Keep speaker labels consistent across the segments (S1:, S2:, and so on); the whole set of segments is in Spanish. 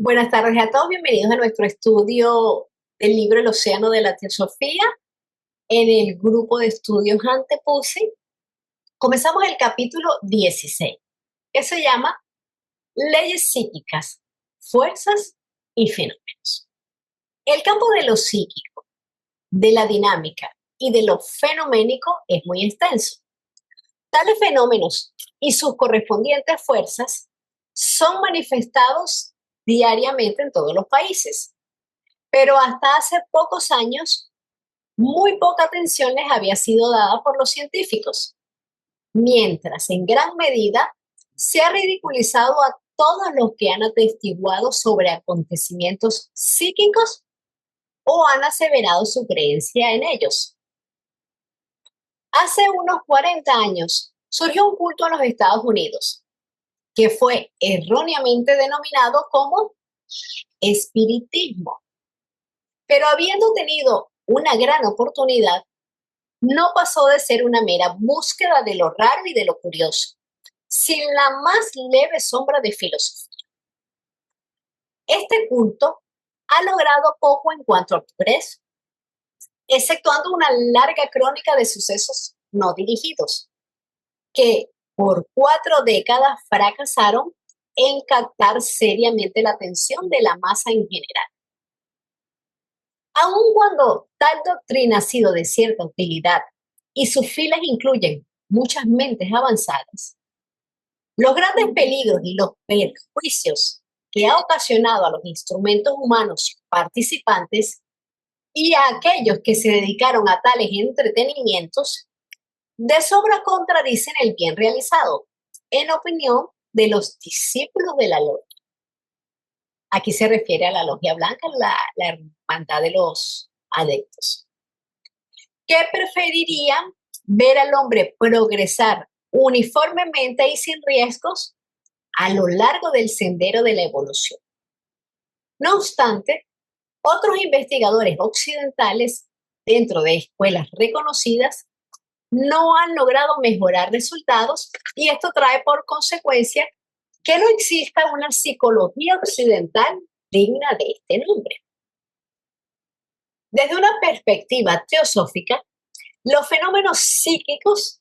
S1: Buenas tardes a todos, bienvenidos a nuestro estudio del libro El Océano de la Teosofía en el grupo de estudios Antepusi. Comenzamos el capítulo 16, que se llama Leyes psíquicas, fuerzas y fenómenos. El campo de lo psíquico, de la dinámica y de lo fenoménico es muy extenso. Tales fenómenos y sus correspondientes fuerzas son manifestados diariamente en todos los países, pero hasta hace pocos años muy poca atención les había sido dada por los científicos, mientras en gran medida se ha ridiculizado a todos los que han atestiguado sobre acontecimientos psíquicos o han aseverado su creencia en ellos. Hace unos 40 años surgió un culto en los Estados Unidos que fue erróneamente denominado como espiritismo. Pero habiendo tenido una gran oportunidad, no pasó de ser una mera búsqueda de lo raro y de lo curioso, sin la más leve sombra de filosofía. Este culto ha logrado poco en cuanto al progreso, exceptuando una larga crónica de sucesos no dirigidos, que por 4 décadas fracasaron en captar seriamente la atención de la masa en general. Aun cuando tal doctrina ha sido de cierta utilidad y sus filas incluyen muchas mentes avanzadas, los grandes peligros y los perjuicios que ha ocasionado a los instrumentos humanos participantes y a aquellos que se dedicaron a tales entretenimientos, de sobra contradicen el bien realizado, en opinión de los discípulos de la logia. Aquí se refiere a la logia blanca, la hermandad de los adeptos, que preferirían ver al hombre progresar uniformemente y sin riesgos a lo largo del sendero de la evolución. No obstante, otros investigadores occidentales dentro de escuelas reconocidas no han logrado mejorar resultados y esto trae por consecuencia que no exista una psicología occidental digna de este nombre. Desde una perspectiva teosófica, los fenómenos psíquicos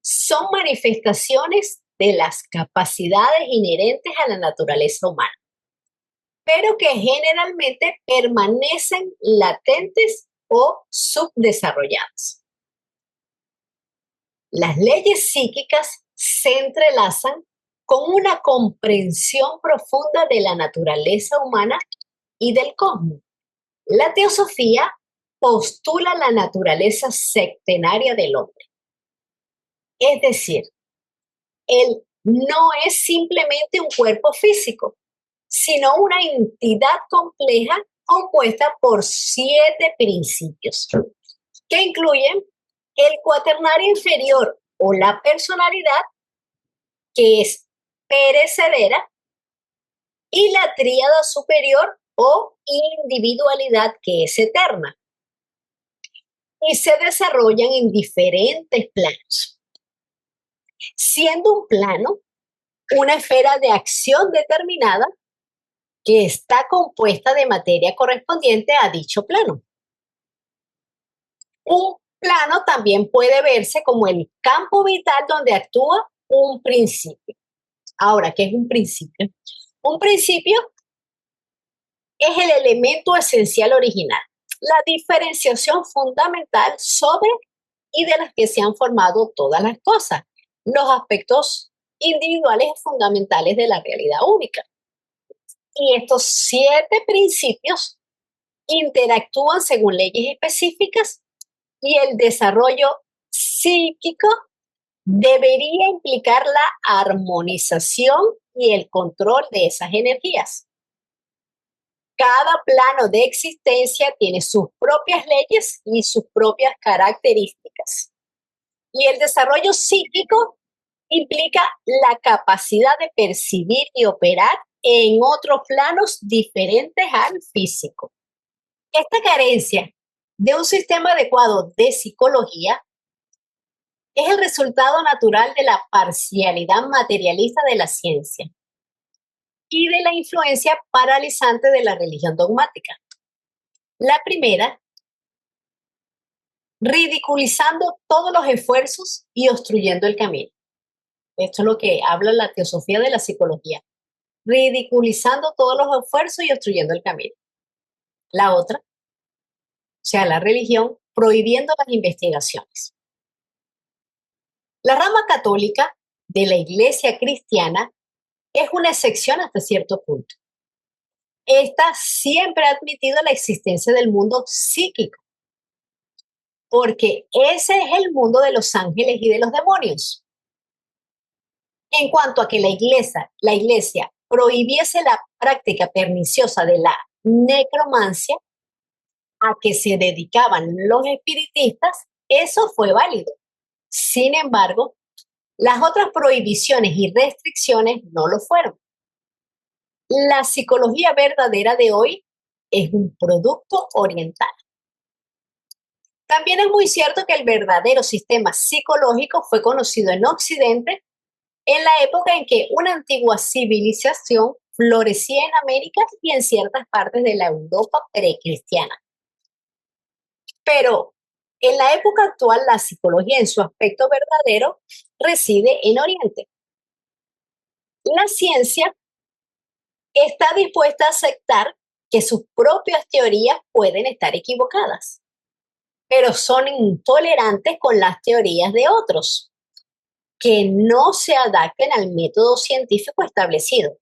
S1: son manifestaciones de las capacidades inherentes a la naturaleza humana, pero que generalmente permanecen latentes o subdesarrolladas. Las leyes psíquicas se entrelazan con una comprensión profunda de la naturaleza humana y del cosmos. La teosofía postula la naturaleza septenaria del hombre. Es decir, él no es simplemente un cuerpo físico, sino una entidad compleja compuesta por 7 principios, que incluyen el cuaternario inferior o la personalidad, que es perecedera, y la tríada superior o individualidad, que es eterna, y se desarrollan en diferentes planos, siendo un plano una esfera de acción determinada que está compuesta de materia correspondiente a dicho plano. Un plano también puede verse como el campo vital donde actúa un principio. Ahora, ¿qué es un principio? Un principio es el elemento esencial original, la diferenciación fundamental sobre y de las que se han formado todas las cosas, los aspectos individuales fundamentales de la realidad única. Y estos 7 principios interactúan según leyes específicas y el desarrollo psíquico debería implicar la armonización y el control de esas energías. Cada plano de existencia tiene sus propias leyes y sus propias características. Y el desarrollo psíquico implica la capacidad de percibir y operar en otros planos diferentes al físico. Esta carencia de un sistema adecuado de psicología es el resultado natural de la parcialidad materialista de la ciencia, y de la influencia paralizante de la religión dogmática. La primera, ridiculizando todos los esfuerzos y obstruyendo el camino. Esto es lo que habla la teosofía de la psicología. Ridiculizando todos los esfuerzos y obstruyendo el camino. La otra, o sea, la religión, prohibiendo las investigaciones. La rama católica de la Iglesia cristiana es una excepción hasta cierto punto. Esta siempre ha admitido la existencia del mundo psíquico, porque ese es el mundo de los ángeles y de los demonios. En cuanto a que la iglesia prohibiese la práctica perniciosa de la necromancia a que se dedicaban los espiritistas, eso fue válido. Sin embargo, las otras prohibiciones y restricciones no lo fueron. La psicología verdadera de hoy es un producto oriental. También es muy cierto que el verdadero sistema psicológico fue conocido en Occidente en la época en que una antigua civilización florecía en América y en ciertas partes de la Europa precristiana. Pero en la época actual, la psicología en su aspecto verdadero reside en Oriente. La ciencia está dispuesta a aceptar que sus propias teorías pueden estar equivocadas, pero son intolerantes con las teorías de otros, que no se adapten al método científico establecido,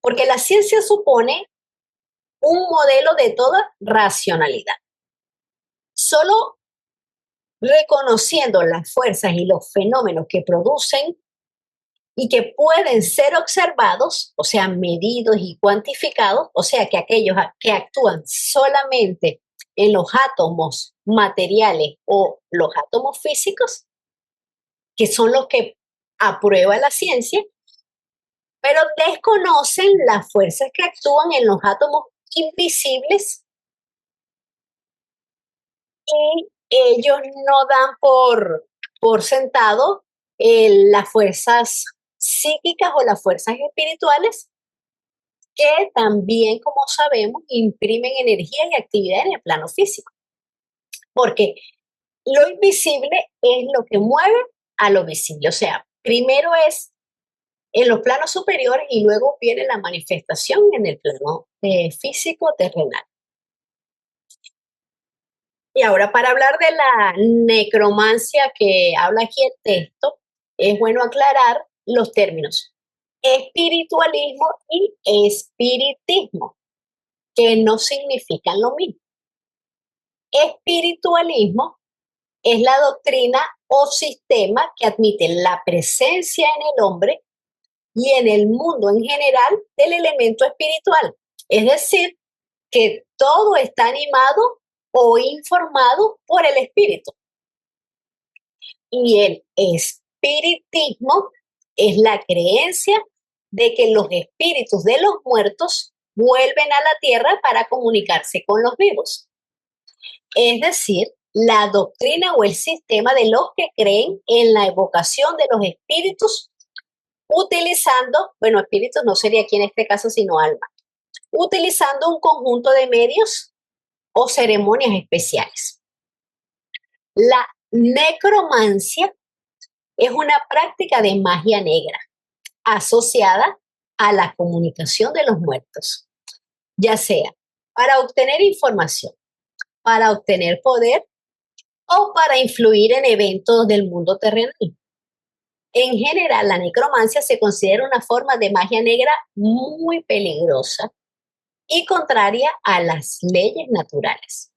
S1: porque la ciencia supone un modelo de toda racionalidad. Solo reconociendo las fuerzas y los fenómenos que producen y que pueden ser observados, o sea, medidos y cuantificados, o sea, que aquellos que actúan solamente en los átomos materiales o los átomos físicos, que son los que aprueba la ciencia, pero desconocen las fuerzas que actúan en los átomos invisibles y ellos no dan por sentado las fuerzas psíquicas o las fuerzas espirituales que también, como sabemos, imprimen energía y actividad en el plano físico. Porque lo invisible es lo que mueve a lo visible. O sea, primero es en los planos superiores y luego viene la manifestación en el plano físico terrenal. Y ahora, para hablar de la necromancia que habla aquí el texto, es bueno aclarar los términos espiritualismo y espiritismo, que no significan lo mismo. Espiritualismo es la doctrina o sistema que admite la presencia en el hombre y en el mundo en general del elemento espiritual. Es decir, que todo está animado o informado por el espíritu. Y el espiritismo es la creencia de que los espíritus de los muertos vuelven a la tierra para comunicarse con los vivos. Es decir, la doctrina o el sistema de los que creen en la evocación de los espíritus utilizando, bueno, espíritus no sería aquí en este caso, sino alma, utilizando un conjunto de medios o ceremonias especiales. La necromancia es una práctica de magia negra asociada a la comunicación de los muertos, ya sea para obtener información, para obtener poder o para influir en eventos del mundo terrenal. En general, la necromancia se considera una forma de magia negra muy peligrosa y contraria a las leyes naturales.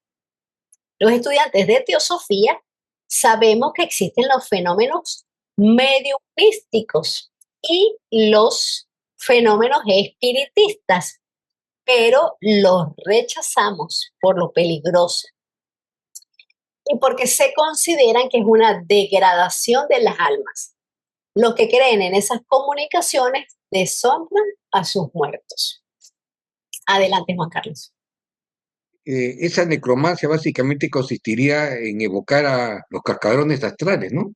S1: Los estudiantes de teosofía sabemos que existen los fenómenos mediumísticos y los fenómenos espiritistas, pero los rechazamos por lo peligroso y porque se consideran que es una degradación de las almas. Los que creen en esas comunicaciones deshonran a sus muertos. Adelante, Juan Carlos.
S2: Esa necromancia básicamente consistiría en evocar a los cascarones astrales, ¿no?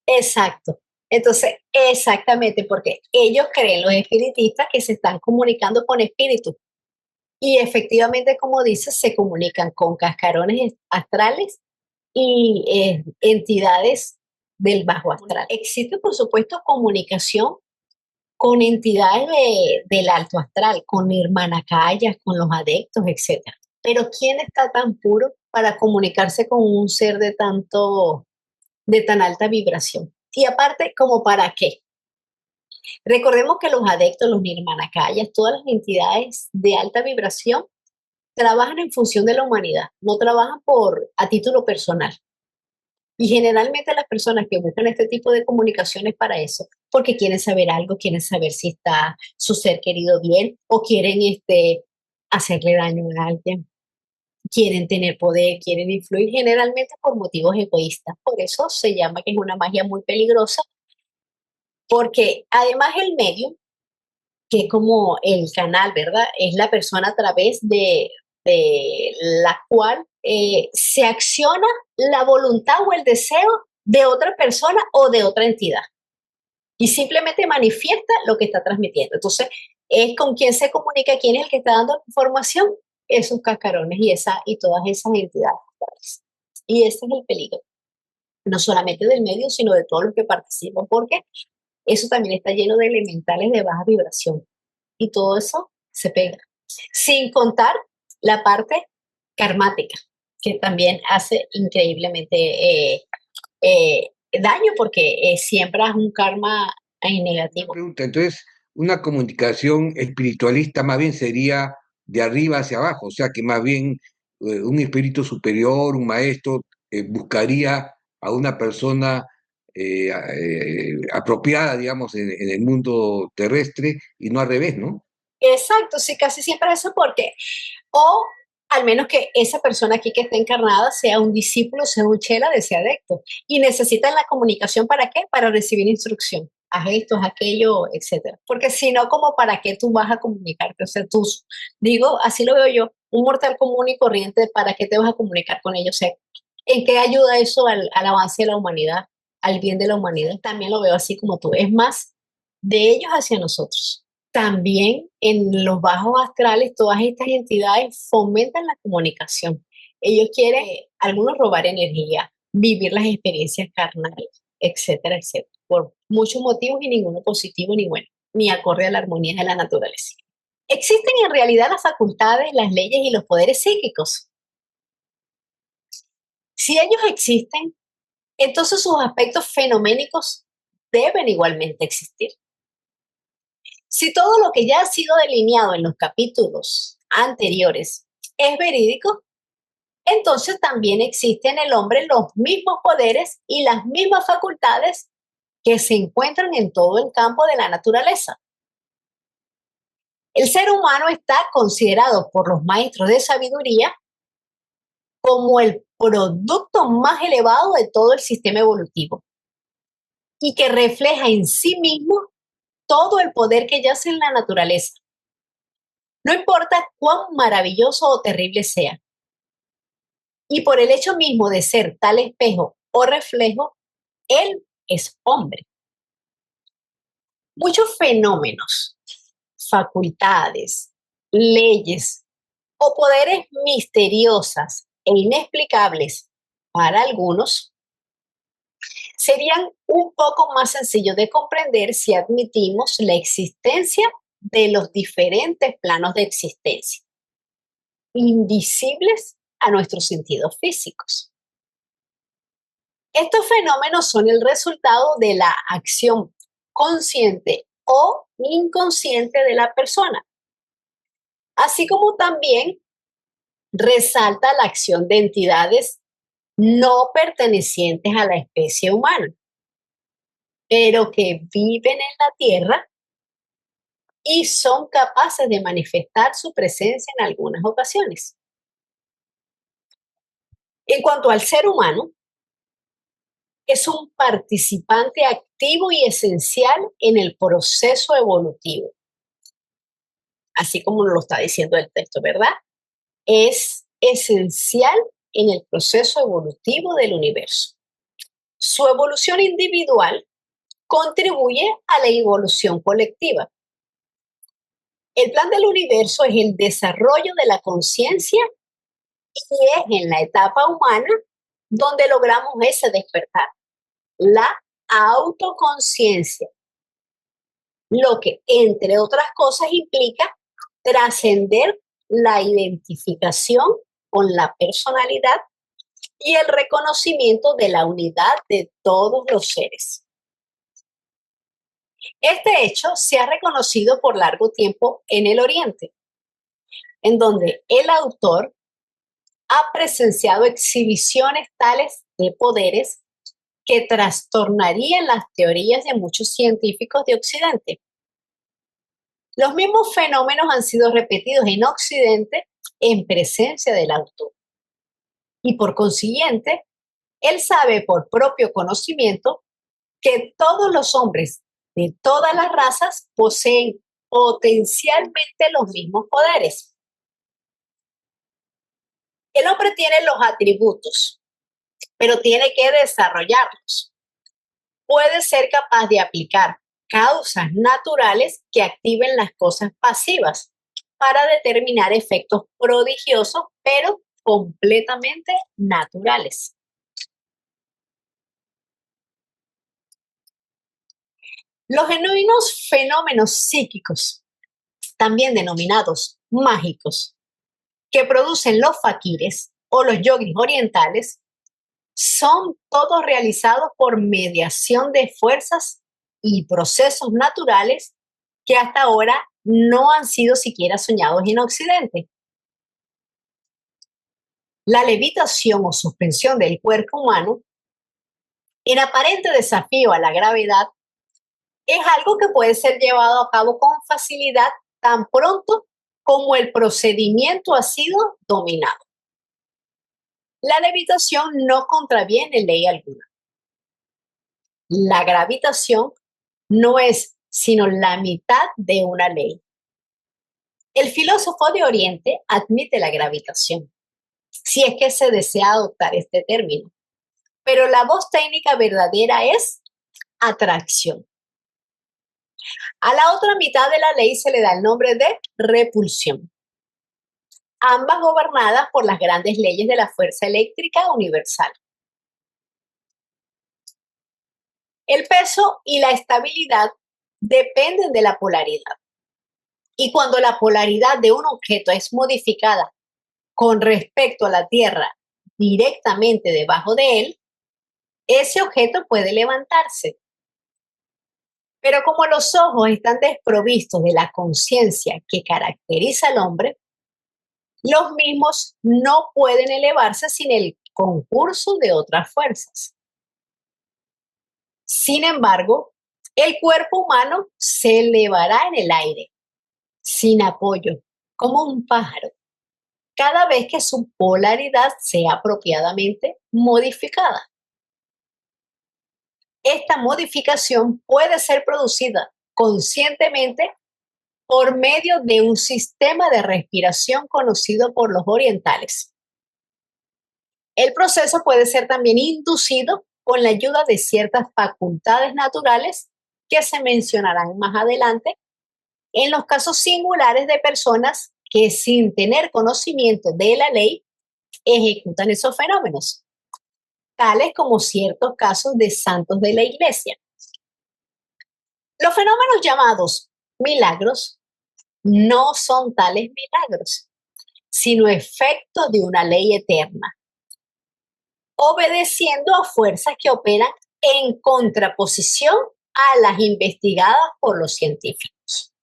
S1: Exacto. Entonces, exactamente, porque ellos creen, los espiritistas, que se están comunicando con espíritus. Y efectivamente, como dices, se comunican con cascarones astrales y entidades del bajo astral. Existe, por supuesto, comunicación con entidades del alto astral, con hermanacayas, con los adeptos, etcétera. Pero ¿quién está tan puro para comunicarse con un ser de tan alta vibración? Y aparte, ¿como para qué? Recordemos que los adeptos, los nirmanakayas, todas las entidades de alta vibración trabajan en función de la humanidad, no trabajan a título personal. Y generalmente las personas que buscan este tipo de comunicaciones para eso, porque quieren saber algo, quieren saber si está su ser querido bien o quieren hacerle daño a alguien, quieren tener poder, quieren influir generalmente por motivos egoístas. Por eso se llama que es una magia muy peligrosa, porque además el medio, que es como el canal, ¿verdad? Es la persona a través de la cual se acciona la voluntad o el deseo de otra persona o de otra entidad. Y simplemente manifiesta lo que está transmitiendo. Entonces, es con quién se comunica, quién es el que está dando la información, esos cascarones y todas esas entidades. Y ese es el peligro, no solamente del medio, sino de todos los que participan, porque eso también está lleno de elementales de baja vibración y todo eso se pega. Sin contar la parte karmática, que también hace increíblemente daño porque siempre es un karma
S2: Una
S1: negativo.
S2: pregunta, entonces, una comunicación espiritualista más bien sería de arriba hacia abajo, o sea que más bien un espíritu superior, un maestro, buscaría a una persona apropiada, digamos, en el mundo terrestre y no al revés, ¿no?
S1: Exacto, sí, casi siempre eso porque, o al menos que esa persona aquí que está encarnada sea un discípulo, sea un chela de ese adepto. Y necesitan la comunicación ¿para qué? Para recibir instrucción. Haz esto, haz aquello, etcétera. Porque si no, como para qué tú vas a comunicarte. O sea, tú, digo, así lo veo yo, un mortal común y corriente, ¿para qué te vas a comunicar con ellos? O sea, ¿en qué ayuda eso al avance de la humanidad, al bien de la humanidad? También lo veo así como tú. Es más de ellos hacia nosotros. También en los bajos astrales, todas estas entidades fomentan la comunicación. Ellos quieren, algunos robar energía, vivir las experiencias carnales, etcétera, etcétera, por muchos motivos y ninguno positivo ni bueno, ni acorde a la armonía de la naturaleza. ¿Existen en realidad las facultades, las leyes y los poderes psíquicos? Si ellos existen, entonces sus aspectos fenoménicos deben igualmente existir. Si todo lo que ya ha sido delineado en los capítulos anteriores es verídico, entonces también existen en el hombre los mismos poderes y las mismas facultades que se encuentran en todo el campo de la naturaleza. El ser humano está considerado por los maestros de sabiduría como el producto más elevado de todo el sistema evolutivo y que refleja en sí mismo todo el poder que yace en la naturaleza. No importa cuán maravilloso o terrible sea. Y por el hecho mismo de ser tal espejo o reflejo, él es hombre. Muchos fenómenos, facultades, leyes o poderes misteriosas e inexplicables para algunos serían un poco más sencillos de comprender si admitimos la existencia de los diferentes planos de existencia, invisibles a nuestros sentidos físicos. Estos fenómenos son el resultado de la acción consciente o inconsciente de la persona, así como también resalta la acción de entidades no pertenecientes a la especie humana, pero que viven en la Tierra y son capaces de manifestar su presencia en algunas ocasiones. En cuanto al ser humano, es un participante activo y esencial en el proceso evolutivo, así como lo está diciendo el texto, ¿verdad? Es esencial en el proceso evolutivo del universo. Su evolución individual contribuye a la evolución colectiva. El plan del universo es el desarrollo de la conciencia y es en la etapa humana donde logramos ese despertar, la autoconciencia, lo que, entre otras cosas, implica trascender la identificación con la personalidad y el reconocimiento de la unidad de todos los seres. Este hecho se ha reconocido por largo tiempo en el Oriente, en donde el autor ha presenciado exhibiciones tales de poderes que trastornarían las teorías de muchos científicos de Occidente. Los mismos fenómenos han sido repetidos en Occidente en presencia del autor. Y por consiguiente, él sabe por propio conocimiento que todos los hombres de todas las razas poseen potencialmente los mismos poderes. El hombre tiene los atributos, pero tiene que desarrollarlos. Puede ser capaz de aplicar causas naturales que activen las cosas pasivas para determinar efectos prodigiosos, pero completamente naturales. Los genuinos fenómenos psíquicos, también denominados mágicos, que producen los faquires o los yogis orientales, son todos realizados por mediación de fuerzas y procesos naturales que hasta ahora no han sido siquiera soñados en Occidente. La levitación o suspensión del cuerpo humano, en aparente desafío a la gravedad, es algo que puede ser llevado a cabo con facilidad tan pronto como el procedimiento ha sido dominado. La levitación no contraviene ley alguna. La gravitación no es sino la mitad de una ley. El filósofo de Oriente admite la gravitación, si es que se desea adoptar este término, pero la voz técnica verdadera es atracción. A la otra mitad de la ley se le da el nombre de repulsión, ambas gobernadas por las grandes leyes de la fuerza eléctrica universal. El peso y la estabilidad dependen de la polaridad. Y cuando la polaridad de un objeto es modificada con respecto a la Tierra directamente debajo de él, ese objeto puede levantarse. Pero como los ojos están desprovistos de la conciencia que caracteriza al hombre, los mismos no pueden elevarse sin el concurso de otras fuerzas. Sin embargo, el cuerpo humano se elevará en el aire, sin apoyo, como un pájaro, cada vez que su polaridad sea apropiadamente modificada. Esta modificación puede ser producida conscientemente por medio de un sistema de respiración conocido por los orientales. El proceso puede ser también inducido con la ayuda de ciertas facultades naturales que se mencionarán más adelante en los casos singulares de personas que sin tener conocimiento de la ley ejecutan esos fenómenos, tales como ciertos casos de santos de la Iglesia. Los fenómenos llamados milagros no son tales milagros, sino efectos de una ley eterna, obedeciendo a fuerzas que operan en contraposición a las investigadas por los científicos.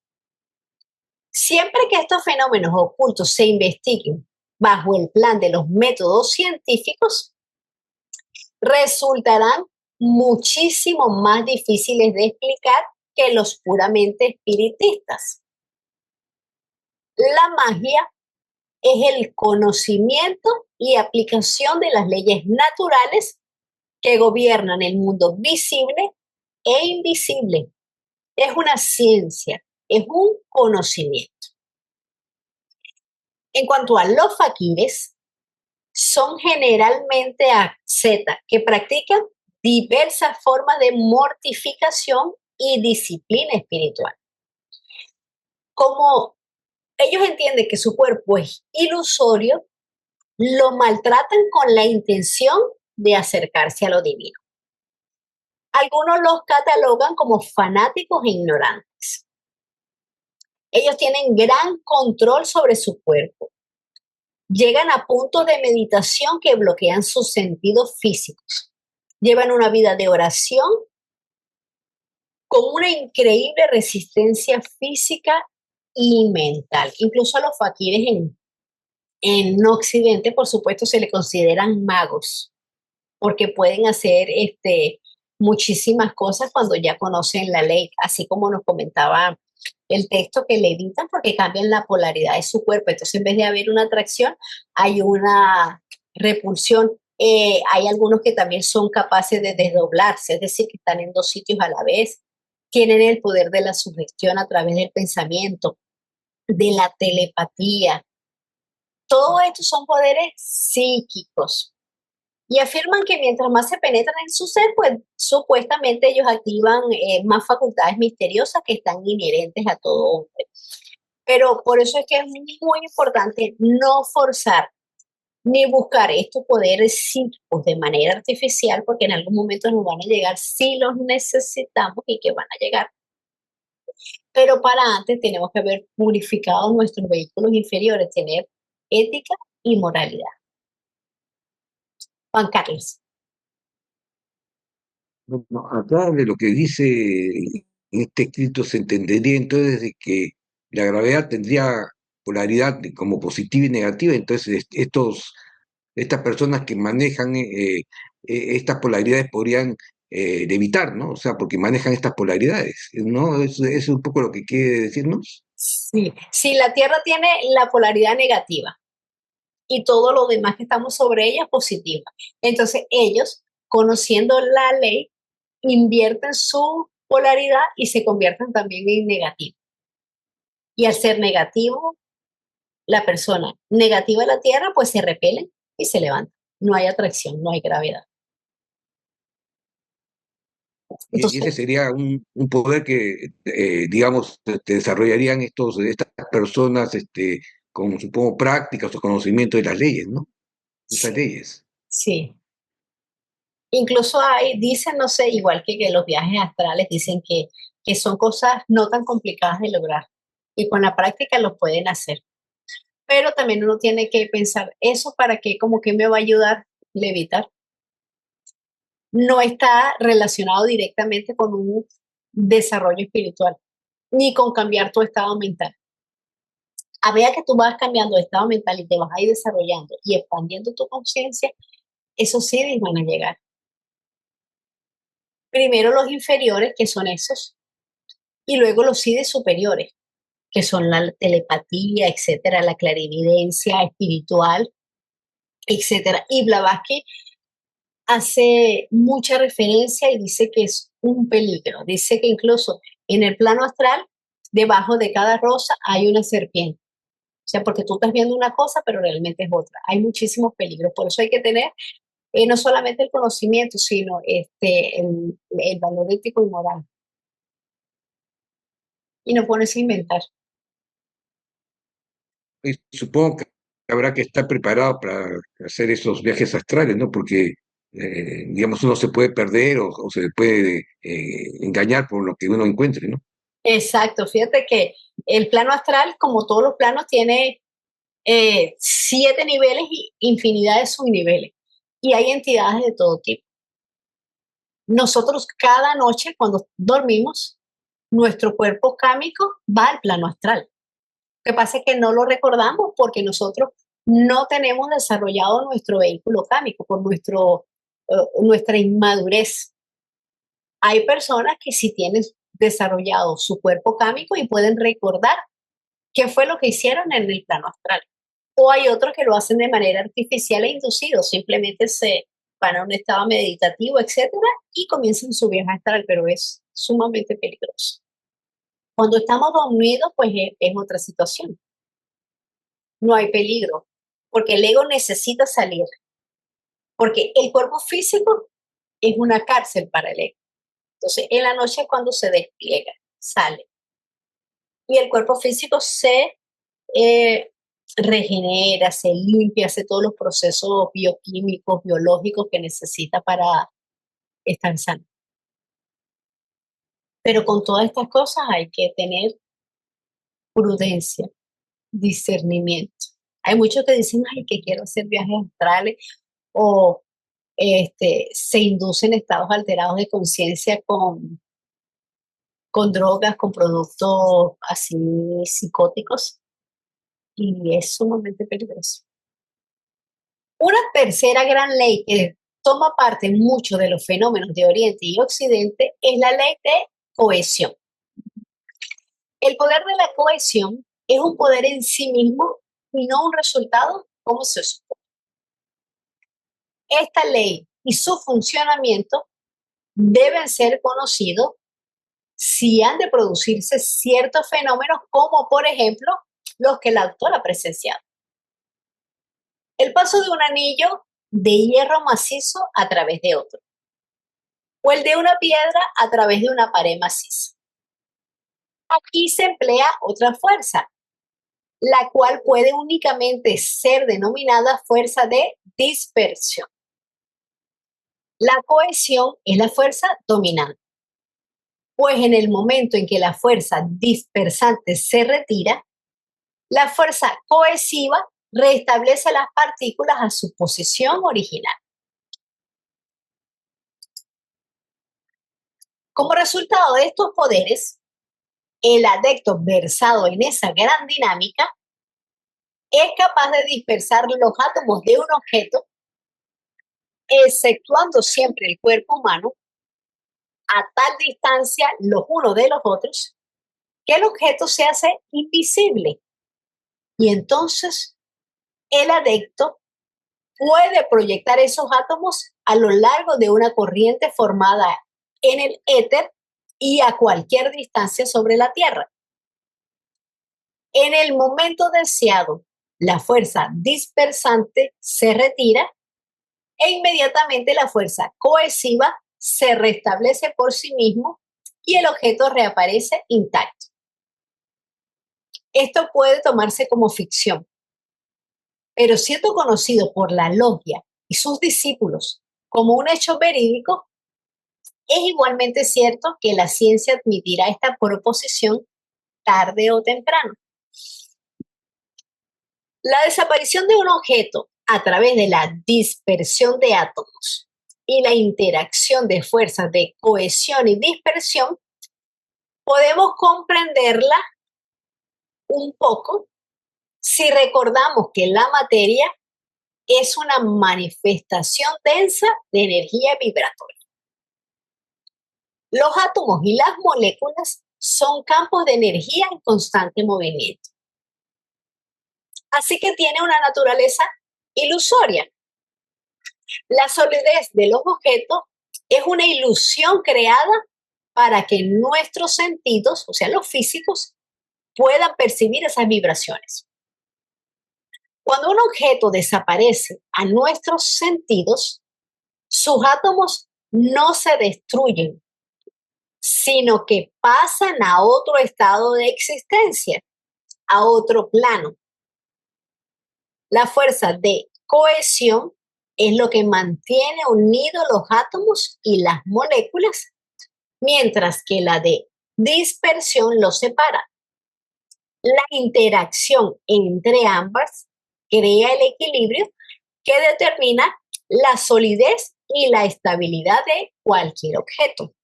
S1: Siempre que estos fenómenos ocultos se investiguen bajo el plan de los métodos científicos, resultarán muchísimo más difíciles de explicar que los puramente espiritistas. La magia es el conocimiento y aplicación de las leyes naturales que gobiernan el mundo visible e invisible. Es una ciencia, es un conocimiento. En cuanto a los faquires, son generalmente ascetas que practican diversas formas de mortificación y disciplina espiritual. Como ellos entienden que su cuerpo es ilusorio, lo maltratan con la intención de acercarse a lo divino. Algunos los catalogan como fanáticos e ignorantes. Ellos tienen gran control sobre su cuerpo. Llegan a puntos de meditación que bloquean sus sentidos físicos. Llevan una vida de oración con una increíble resistencia física y mental. Incluso a los faquires en Occidente, por supuesto, se le consideran magos, porque pueden hacer muchísimas cosas cuando ya conocen la ley, así como nos comentaba el texto, que levitan porque cambian la polaridad de su cuerpo. Entonces, en vez de haber una atracción, hay una repulsión. Hay algunos que también son capaces de desdoblarse, es decir, que están en dos sitios a la vez. Tienen el poder de la sugestión a través del pensamiento, de la telepatía. Todo esto son poderes psíquicos. Y afirman que mientras más se penetran en su ser, pues supuestamente ellos activan más facultades misteriosas que están inherentes a todo hombre. Pero por eso es que es muy importante no forzar ni buscar estos poderes psíquicos de manera artificial, porque en algún momento nos van a llegar si los necesitamos y que van a llegar. Pero para antes tenemos que haber purificado nuestros vehículos inferiores, tener ética y moralidad. Juan Carlos.
S2: Bueno, acá de lo que dice en este escrito se entendería entonces de que la gravedad tendría polaridad como positiva y negativa, entonces estas personas que manejan estas polaridades podrían levitar, ¿no? O sea, porque manejan estas polaridades, ¿no? Eso es un poco lo que quiere decirnos.
S1: Sí, si la Tierra tiene la polaridad negativa y todo lo demás que estamos sobre ella positiva, entonces ellos, conociendo la ley, invierten su polaridad y se convierten también en negativo. Y al ser negativo, la persona negativa de la Tierra, pues se repelen y se levantan. No hay atracción, no hay gravedad.
S2: Y ese
S1: Entonces,
S2: sería un poder que, digamos, desarrollarían estas personas con, supongo, prácticas o conocimiento de las leyes, ¿no? Esas
S1: sí,
S2: leyes.
S1: sí. Incluso hay, dicen, no sé, igual que los viajes astrales, dicen que son cosas no tan complicadas de lograr y con la práctica los pueden hacer. Pero también uno tiene que pensar, ¿eso para qué? ¿Cómo que me va a ayudar levitar? No está relacionado directamente con un desarrollo espiritual, ni con cambiar tu estado mental. A medida que tú vas cambiando de estado mental y te vas a ir desarrollando y expandiendo tu conciencia, esos seres van a llegar. Primero los inferiores, que son esos, y luego los seres superiores, que son la telepatía, etcétera, la clarividencia espiritual, etcétera. Y Blavatsky hace mucha referencia y dice que es un peligro. Dice que incluso en el plano astral, debajo de cada rosa hay una serpiente. O sea, porque tú estás viendo una cosa, pero realmente es otra. Hay muchísimos peligros. Por eso hay que tener no solamente el conocimiento, sino el valor ético y moral. Y no ponerse a inventar.
S2: Y supongo que habrá que estar preparado para hacer esos viajes astrales, ¿no? Porque, digamos, uno se puede perder o se puede engañar por lo que uno encuentre, ¿no?
S1: Exacto. Fíjate que el plano astral, como todos los planos, tiene 7 niveles y infinidad de subniveles. Y hay entidades de todo tipo. Nosotros cada noche cuando dormimos, nuestro cuerpo cámico va al plano astral. Lo que pasa es que no lo recordamos porque nosotros no tenemos desarrollado nuestro vehículo cámico por nuestra inmadurez. Hay personas que sí tienen desarrollado su cuerpo cámico y pueden recordar qué fue lo que hicieron en el plano astral. O hay otros que lo hacen de manera artificial e inducido, simplemente se van a un estado meditativo, etcétera, y comienzan su viaje astral, pero es sumamente peligroso. Cuando estamos dormidos, pues es otra situación. No hay peligro, porque el ego necesita salir, porque el cuerpo físico es una cárcel para el ego. Entonces, en la noche es cuando se despliega, sale. Y el cuerpo físico se regenera, se limpia, hace todos los procesos bioquímicos, biológicos que necesita para estar sano. Pero con todas estas cosas hay que tener prudencia, discernimiento. Hay muchos que dicen, ay, que quiero hacer viajes astrales o se inducen estados alterados de conciencia con drogas, con productos así psicóticos, y es sumamente peligroso. Una tercera gran ley que toma parte en muchos de los fenómenos de Oriente y Occidente es la ley de cohesión. El poder de la cohesión es un poder en sí mismo y no un resultado como se supone. Esta ley y su funcionamiento deben ser conocidos si han de producirse ciertos fenómenos, como por ejemplo los que el autor ha presenciado. El paso de un anillo de hierro macizo a través de otro, o el de una piedra a través de una pared maciza. Aquí se emplea otra fuerza, la cual puede únicamente ser denominada fuerza de dispersión. La cohesión es la fuerza dominante, pues en el momento en que la fuerza dispersante se retira, la fuerza cohesiva restablece las partículas a su posición original. Como resultado de estos poderes, el adepto versado en esa gran dinámica es capaz de dispersar los átomos de un objeto, exceptuando siempre el cuerpo humano, a tal distancia los unos de los otros, que el objeto se hace invisible. Y entonces el adepto puede proyectar esos átomos a lo largo de una corriente formada en el éter y a cualquier distancia sobre la Tierra. En el momento deseado, la fuerza dispersante se retira e inmediatamente la fuerza cohesiva se restablece por sí mismo y el objeto reaparece intacto. Esto puede tomarse como ficción, pero siendo conocido por la logia y sus discípulos como un hecho verídico, es igualmente cierto que la ciencia admitirá esta proposición tarde o temprano. La desaparición de un objeto a través de la dispersión de átomos y la interacción de fuerzas de cohesión y dispersión, podemos comprenderla un poco si recordamos que la materia es una manifestación densa de energía vibratoria. Los átomos y las moléculas son campos de energía en constante movimiento. Así que tiene una naturaleza ilusoria. La solidez de los objetos es una ilusión creada para que nuestros sentidos, o sea, los físicos, puedan percibir esas vibraciones. Cuando un objeto desaparece a nuestros sentidos, sus átomos no se destruyen, sino que pasan a otro estado de existencia, a otro plano. La fuerza de cohesión es lo que mantiene unidos los átomos y las moléculas, mientras que la de dispersión los separa. La interacción entre ambas crea el equilibrio que determina la solidez y la estabilidad de cualquier objeto.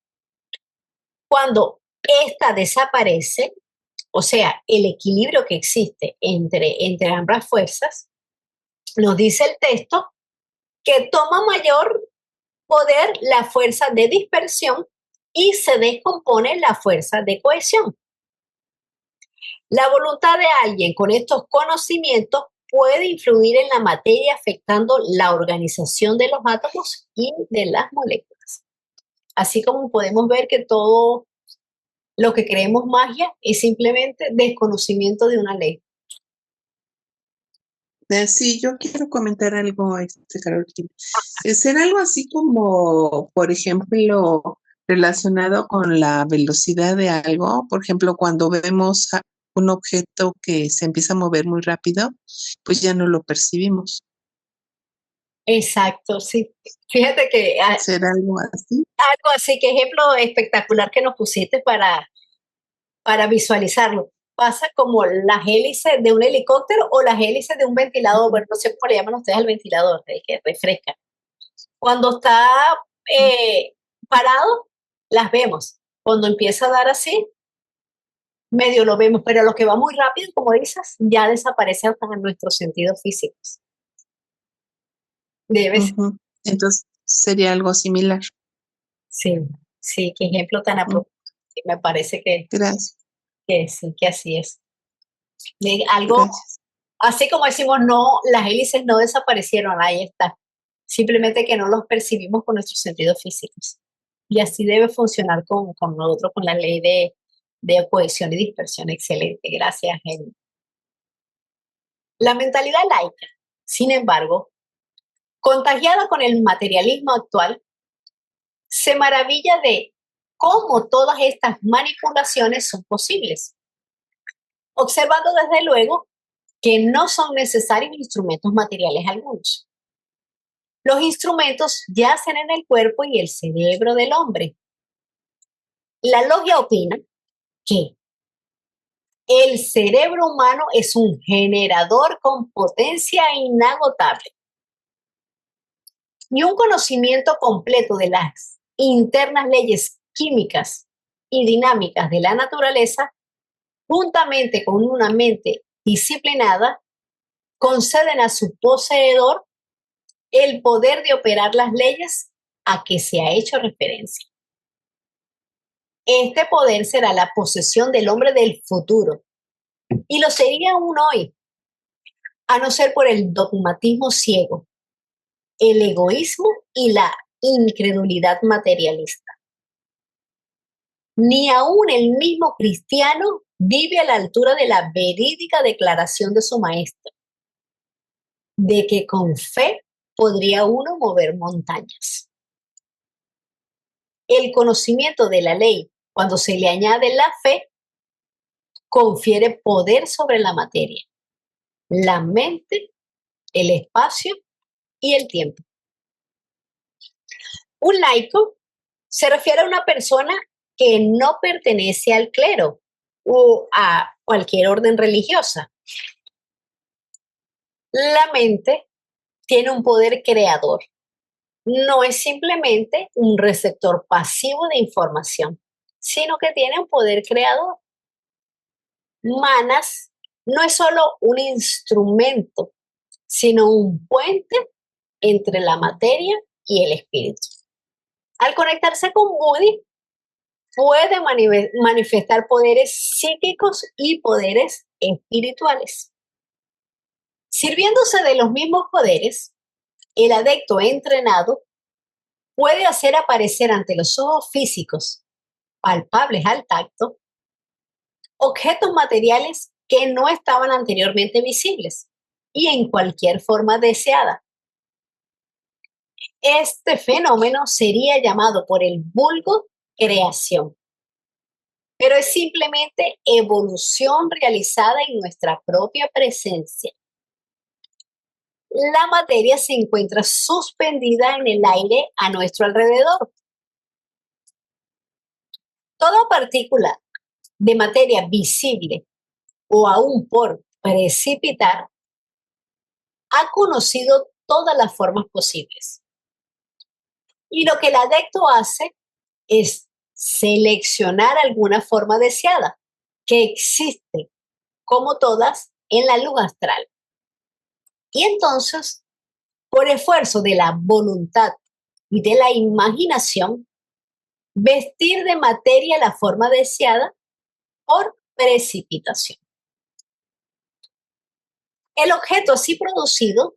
S1: Cuando ésta desaparece, o sea, el equilibrio que existe entre ambas fuerzas, nos dice el texto que toma mayor poder la fuerza de dispersión y se descompone la fuerza de cohesión. La voluntad de alguien con estos conocimientos puede influir en la materia afectando la organización de los átomos y de las moléculas. Así como podemos ver que todo lo que creemos magia es simplemente desconocimiento de una ley.
S3: Sí, yo quiero comentar algo, Carolina. ¿Será algo así como, por ejemplo, relacionado con la velocidad de algo? Por ejemplo, cuando vemos un objeto que se empieza a mover muy rápido, pues ya no lo percibimos.
S1: Exacto, sí. Fíjate que
S3: ¿Será algo así?
S1: algo así, que ejemplo espectacular que nos pusiste para visualizarlo. Pasa como las hélices de un helicóptero o las hélices de un ventilador. Bueno, no sé cómo le llaman ustedes al ventilador, que refresca. Cuando está parado, las vemos. Cuando empieza a dar así, medio lo vemos, pero lo que va muy rápido, como dices, ya desaparece hasta en nuestros sentidos físicos. Debe ser.
S3: Ujú. Entonces, sería algo similar.
S1: Sí, sí, qué ejemplo tan
S3: Mm,
S1: apropiado. Sí, me parece
S3: Gracias,
S1: que sí, que así es. Algo
S3: gracias.
S1: así como decimos, no, las hélices no desaparecieron, ahí está. Simplemente que no los percibimos con nuestros sentidos físicos. Y así debe funcionar con nosotros, con la ley de cohesión y dispersión. Excelente, gracias, Jenny. La mentalidad laica, sin embargo, contagiada con el materialismo actual, se maravilla de cómo todas estas manipulaciones son posibles, observando desde luego que no son necesarios instrumentos materiales algunos. Los instrumentos yacen en el cuerpo y el cerebro del hombre. La logia opina que el cerebro humano es un generador con potencia inagotable y un conocimiento completo de las internas leyes químicas y dinámicas de la naturaleza, juntamente con una mente disciplinada, conceden a su poseedor el poder de operar las leyes a que se ha hecho referencia. Este poder será la posesión del hombre del futuro y lo sería aún hoy, a no ser por el dogmatismo ciego, el egoísmo y la incredulidad materialista. Ni aún el mismo cristiano vive a la altura de la verídica declaración de su maestro, de que con fe podría uno mover montañas. El conocimiento de la ley, cuando se le añade la fe, confiere poder sobre la materia, la mente, el espacio y el tiempo. Un laico se refiere a una persona que no pertenece al clero o a cualquier orden religiosa. La mente tiene un poder creador. No es simplemente un receptor pasivo de información, sino que tiene un poder creador. Manas no es solo un instrumento, sino un puente entre la materia y el espíritu. Al conectarse con Budi, puede manifestar poderes psíquicos y poderes espirituales. Sirviéndose de los mismos poderes, el adepto entrenado puede hacer aparecer ante los ojos físicos, palpables al tacto, objetos materiales que no estaban anteriormente visibles y en cualquier forma deseada. Este fenómeno sería llamado por el vulgo creación, pero es simplemente evolución realizada en nuestra propia presencia. La materia se encuentra suspendida en el aire a nuestro alrededor. Toda partícula de materia visible o aún por precipitar ha conocido todas las formas posibles. Y lo que el adepto hace es seleccionar alguna forma deseada que existe, como todas, en la luz astral. Y entonces, por esfuerzo de la voluntad y de la imaginación, vestir de materia la forma deseada por precipitación. El objeto así producido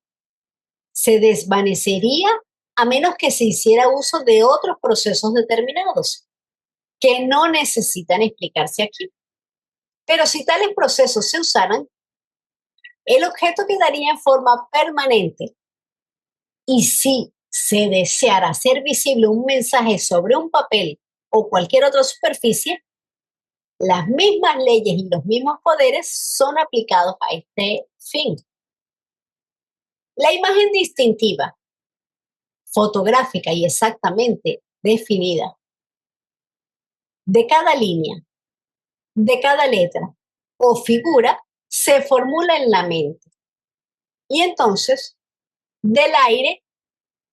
S1: se desvanecería a menos que se hiciera uso de otros procesos determinados que no necesitan explicarse aquí. Pero si tales procesos se usaran, El objeto quedaría en forma permanente y si se deseara hacer visible un mensaje sobre un papel o cualquier otra superficie, las mismas leyes y los mismos poderes son aplicados a este fin. La imagen distintiva, fotográfica y exactamente definida de cada línea, de cada letra o figura se formula en la mente. Y entonces, del aire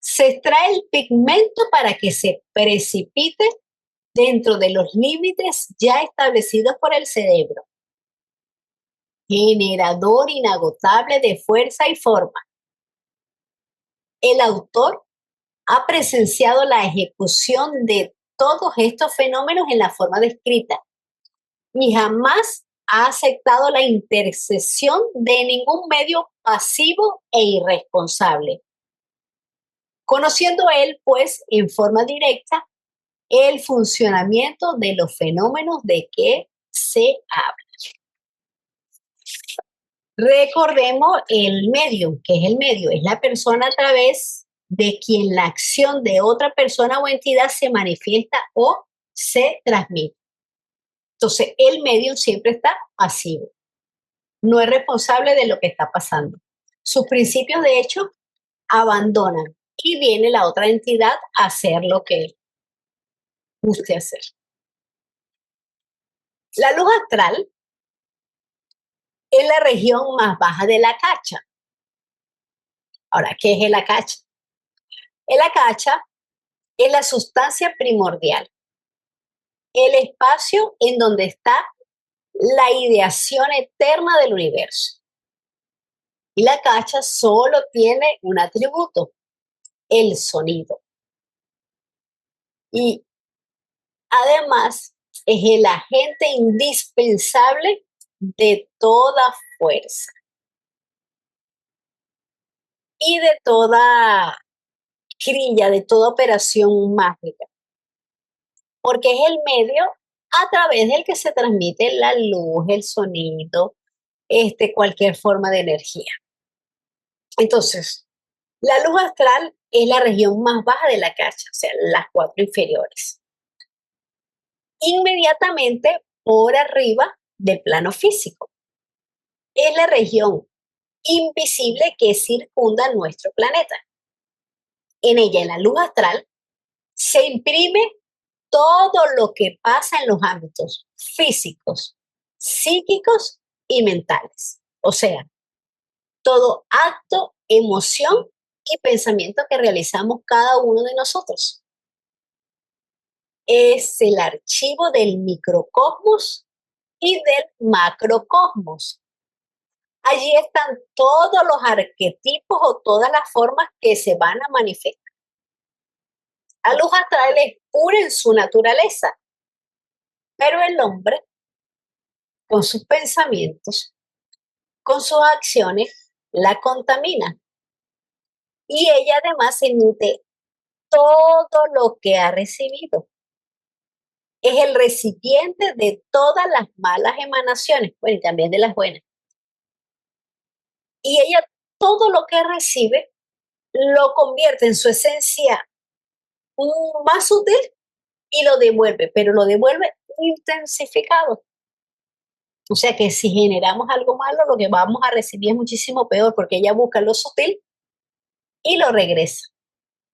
S1: se extrae el pigmento para que se precipite dentro de los límites ya establecidos por el cerebro. Generador inagotable de fuerza y forma. El autor ha presenciado la ejecución de todos estos fenómenos en la forma descrita y jamás ha aceptado la intercesión de ningún medio pasivo e irresponsable. Conociendo él, pues, en forma directa, el funcionamiento de los fenómenos de que se habla. Recordemos el medium, que es el medio, es la persona a través de quien la acción de otra persona o entidad se manifiesta o se transmite. Entonces, el medium siempre está pasivo, no es responsable de lo que está pasando. Sus principios, de hecho, abandonan y viene la otra entidad a hacer lo que guste hacer. La luz astral es la región más baja de la cacha. Ahora, ¿qué es el acacha? El acacha es la sustancia primordial, el espacio en donde está la ideación eterna del universo. Y la cacha solo tiene un atributo, el sonido. Y además es el agente indispensable de toda fuerza y de toda crilla, de toda operación mágica, porque es el medio a través del que se transmite la luz, el sonido, cualquier forma de energía. Entonces, la luz astral es la región más baja de la cacha, o sea, las 4 inferiores. Inmediatamente por arriba del plano físico. Es la región invisible que circunda nuestro planeta. En ella, en la luz astral, se imprime todo lo que pasa en los ámbitos físicos, psíquicos y mentales. O sea, todo acto, emoción y pensamiento que realizamos cada uno de nosotros. Es el archivo del microcosmos y del macrocosmos. Allí están todos los arquetipos o todas las formas que se van a manifestar. La luz astral es pura en su naturaleza, pero el hombre, con sus pensamientos, con sus acciones, la contamina. Y ella además emite todo lo que ha recibido. Es el recipiente de todas las malas emanaciones, bueno, y también de las buenas. Y ella todo lo que recibe lo convierte en su esencia más sutil y lo devuelve, pero lo devuelve intensificado. O sea que si generamos algo malo, lo que vamos a recibir es muchísimo peor, porque ella busca lo sutil y lo regresa,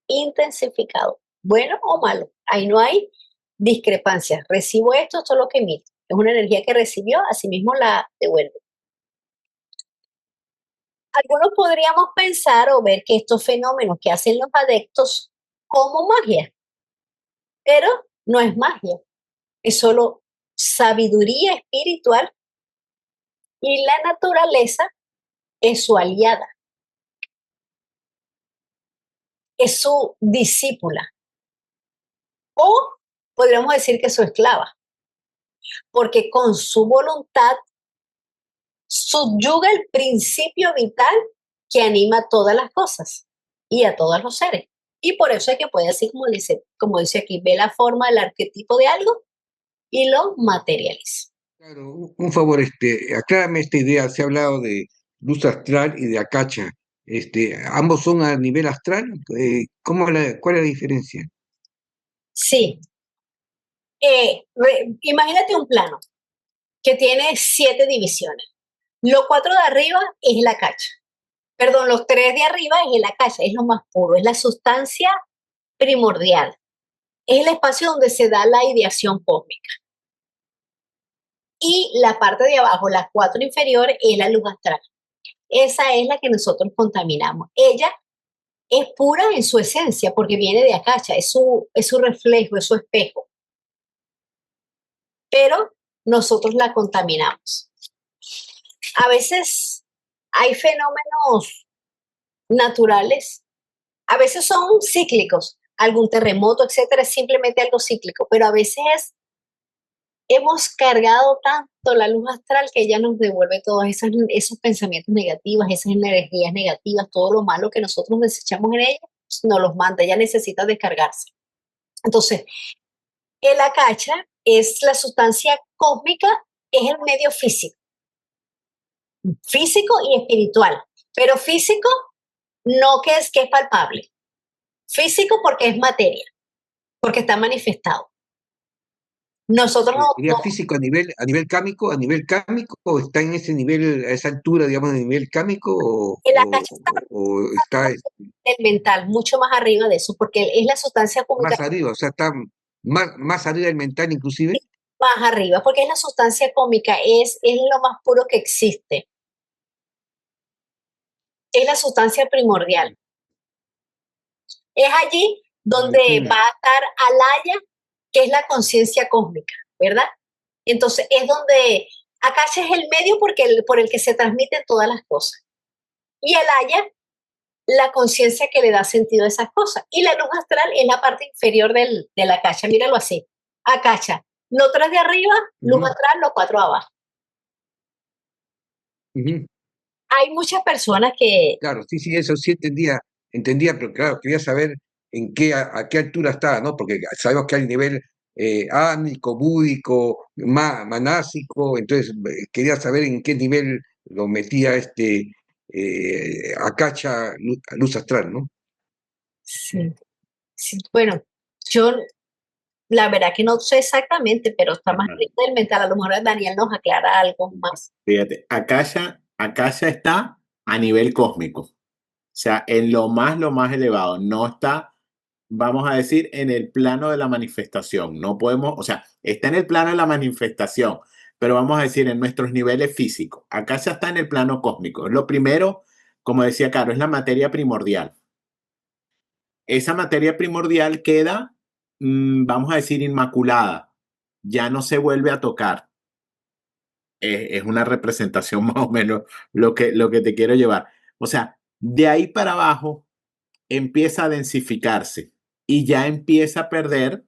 S1: intensificado, bueno o malo. Ahí no hay discrepancias. Recibo esto es lo que emito. Es una energía que recibió, así mismo la devuelve. Algunos podríamos pensar o ver que estos fenómenos que hacen los adeptos como magia, pero no es magia, es solo sabiduría espiritual y la naturaleza es su aliada, es su discípula o podríamos decir que es su esclava, porque con su voluntad subyuga el principio vital que anima todas las cosas y a todos los seres. Y por eso es que puede así como dice aquí, ve la forma, el arquetipo de algo y lo materializa.
S2: Claro, un favor, aclárame esta idea. Se ha hablado de luz astral y de Akacha. Ambos son a nivel astral. ¿Cuál es la diferencia?
S1: Sí. Imagínate un plano que tiene 7 divisiones. Los 4 de arriba es la cacha. Perdón, los 3 de arriba es la cacha, es lo más puro, es la sustancia primordial. Es el espacio donde se da la ideación cósmica. Y la parte de abajo, las 4 inferiores, es la luz astral. Esa es la que nosotros contaminamos. Ella es pura en su esencia porque viene de Akacha, es su reflejo, es su espejo. Pero nosotros la contaminamos. A veces hay fenómenos naturales, a veces son cíclicos, algún terremoto, etcétera, es simplemente algo cíclico, pero a veces hemos cargado tanto la luz astral que ella nos devuelve todos esos pensamientos negativos, esas energías negativas, todo lo malo que nosotros desechamos en ella, nos los manda, ella necesita descargarse. Entonces, el Akacha es la sustancia cósmica, es el medio físico y espiritual, pero físico no que es palpable, físico porque es materia, porque está manifestado. Nosotros
S2: ¿Sería físico a nivel cámico, o está en ese nivel, a esa altura, digamos, de nivel cámico,
S1: el Akacha
S2: o está
S1: del mental, mucho más arriba de eso, porque es la sustancia cósmica
S2: más arriba, o sea, está más arriba del mental inclusive?
S1: más arriba, porque es la sustancia cósmica, es lo más puro que existe. Es la sustancia primordial. Es allí donde va a estar Alaya, que es la conciencia cósmica, ¿verdad? Entonces es donde Akacha es el medio por el que se transmiten todas las cosas. Y Alaya, la conciencia que le da sentido a esas cosas. Y la luz astral es la parte inferior de la Akacha, míralo así. Akacha, los 3 de arriba, luz astral, los 4 abajo. Hay muchas personas que...
S2: Claro, sí, eso sí entendía, pero claro, quería saber a qué altura está, ¿no? Porque sabemos que hay nivel ánico, búdico, manásico, entonces quería saber en qué nivel lo metía Akacha luz astral, ¿no?
S1: Sí, sí. Bueno, yo la verdad que no sé exactamente, pero está más
S4: Ajá.
S1: rico del mental. A lo mejor Daniel nos aclara algo más.
S4: Fíjate, Akasha está a nivel cósmico, o sea, en lo más elevado, no está, vamos a decir, en el plano de la manifestación, no podemos, o sea, está en el plano de la manifestación, pero vamos a decir, en nuestros niveles físicos, Akasha está en el plano cósmico. Lo primero, como decía Caro, es la materia primordial. Esa materia primordial queda, vamos a decir, inmaculada, ya no se vuelve a tocar. Es una representación más o menos lo que te quiero llevar. O sea, de ahí para abajo empieza a densificarse y ya empieza a perder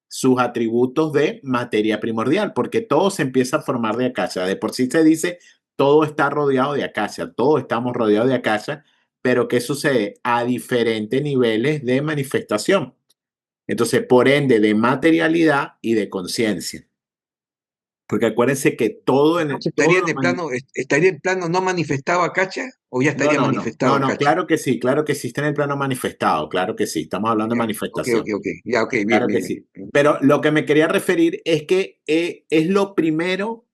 S4: sus atributos de materia primordial, porque todo se empieza a formar de Akasha. De por sí se dice, todo está rodeado de Akasha, todos estamos rodeados de Akasha, pero ¿qué sucede? A diferentes niveles de manifestación. Entonces, por ende, de materialidad y de conciencia. Porque acuérdense que todo en el...
S2: ¿Estaría en plano no manifestado Akacha o ya estaría manifestado
S4: No,
S2: Akacha?
S4: claro que sí, está en el plano manifestado, claro que sí, estamos hablando de manifestación.
S2: Ok, ya, bien,
S4: Claro que
S2: bien.
S4: sí. Pero lo que me quería referir es que es lo primero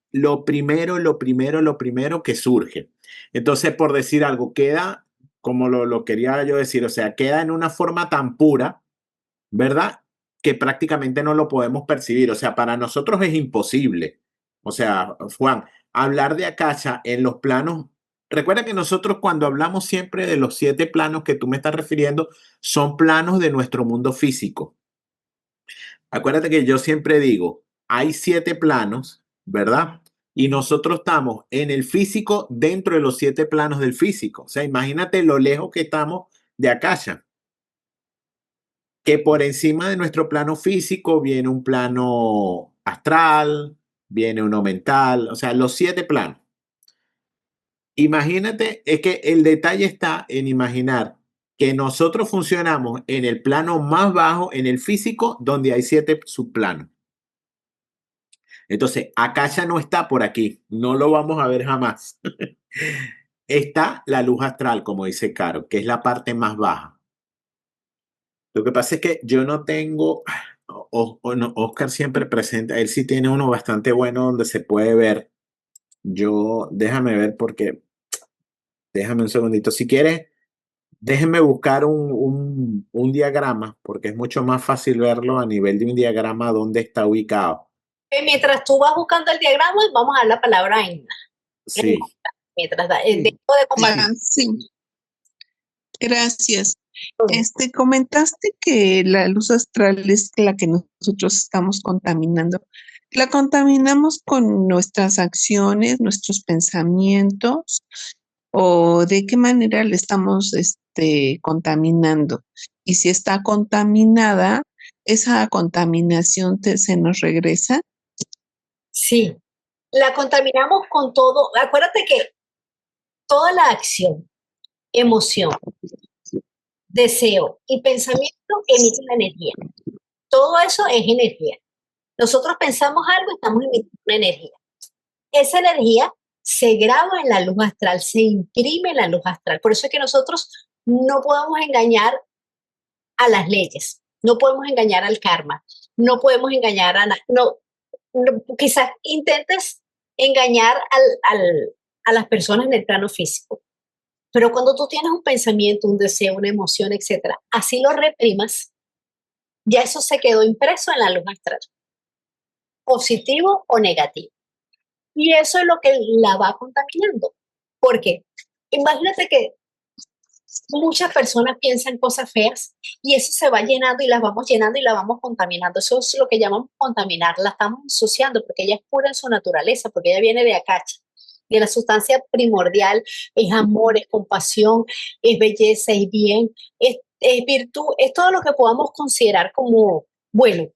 S4: que surge. Entonces, por decir algo, queda, como lo quería yo decir, o sea, queda en una forma tan pura, ¿verdad? Que prácticamente no lo podemos percibir. O sea, para nosotros es imposible. O sea, Juan, hablar de Akasha en los planos. Recuerda que nosotros cuando hablamos siempre de los 7 planos que tú me estás refiriendo, son planos de nuestro mundo físico. Acuérdate que yo siempre digo, hay 7 planos, ¿verdad? Y nosotros estamos en el físico dentro de los 7 planos del físico. O sea, imagínate lo lejos que estamos de Akasha. Que por encima de nuestro plano físico viene un plano astral, viene uno mental, o sea, los 7 planos. Imagínate, es que el detalle está en imaginar que nosotros funcionamos en el plano más bajo, en el físico, donde hay 7 subplanos. Entonces, Akasha no está por aquí, no lo vamos a ver jamás. está la luz astral, como dice Caro, que es la parte más baja. Lo que pasa es que yo no tengo, no, Oscar siempre presenta, él sí tiene uno bastante bueno donde se puede ver. Déjame ver porque, déjame un segundito. Si quieres, déjenme buscar un diagrama, porque es mucho más fácil verlo a nivel de un diagrama donde está ubicado.
S1: Mientras tú vas buscando el diagrama, vamos a dar la palabra en
S4: Sí.
S1: mientras
S2: Sí.
S1: dejo de compartir.
S3: Sí, gracias. Comentaste que la luz astral es la que nosotros estamos contaminando. La contaminamos con nuestras acciones, nuestros pensamientos, o de qué manera la estamos contaminando. Y si está contaminada, esa contaminación se nos regresa.
S1: Sí, la contaminamos con todo. Acuérdate que toda la acción, emoción, deseo y pensamiento emiten energía. Todo eso es energía. Nosotros pensamos algo y estamos emitiendo una energía. Esa energía se graba en la luz astral, se imprime en la luz astral. Por eso es que nosotros no podemos engañar a las leyes, no podemos engañar al karma, no podemos engañar a no, quizás intentes engañar a las personas en el plano físico, pero cuando tú tienes un pensamiento, un deseo, una emoción, etcétera, así lo reprimas, ya eso se quedó impreso en la luz astral, positivo o negativo. Y eso es lo que la va contaminando. Porque imagínate que muchas personas piensan cosas feas y eso se va llenando y las vamos llenando y la vamos contaminando. Eso es lo que llamamos contaminar. La estamos ensuciando porque ella es pura en su naturaleza, porque ella viene de Akacha. Y la sustancia primordial es amor, es compasión, es belleza, es bien, es virtud, es todo lo que podamos considerar como bueno.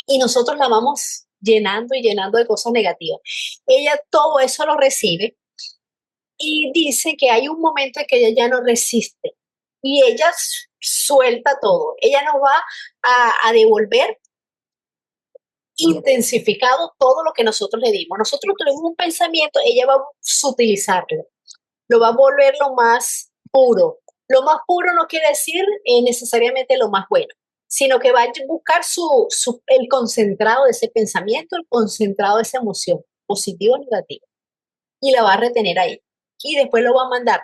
S1: Y nosotros la vamos llenando y llenando de cosas negativas. Ella todo eso lo recibe y dice que hay un momento en que ella ya no resiste y ella suelta todo. Ella nos va a devolver intensificado todo lo que nosotros le dimos. Nosotros tenemos un pensamiento, ella va a sutilizarlo, lo va a volver lo más puro. Lo más puro no quiere decir necesariamente lo más bueno, sino que va a buscar el concentrado de ese pensamiento, el concentrado de esa emoción, positivo o negativo, y la va a retener ahí. Y después lo va a mandar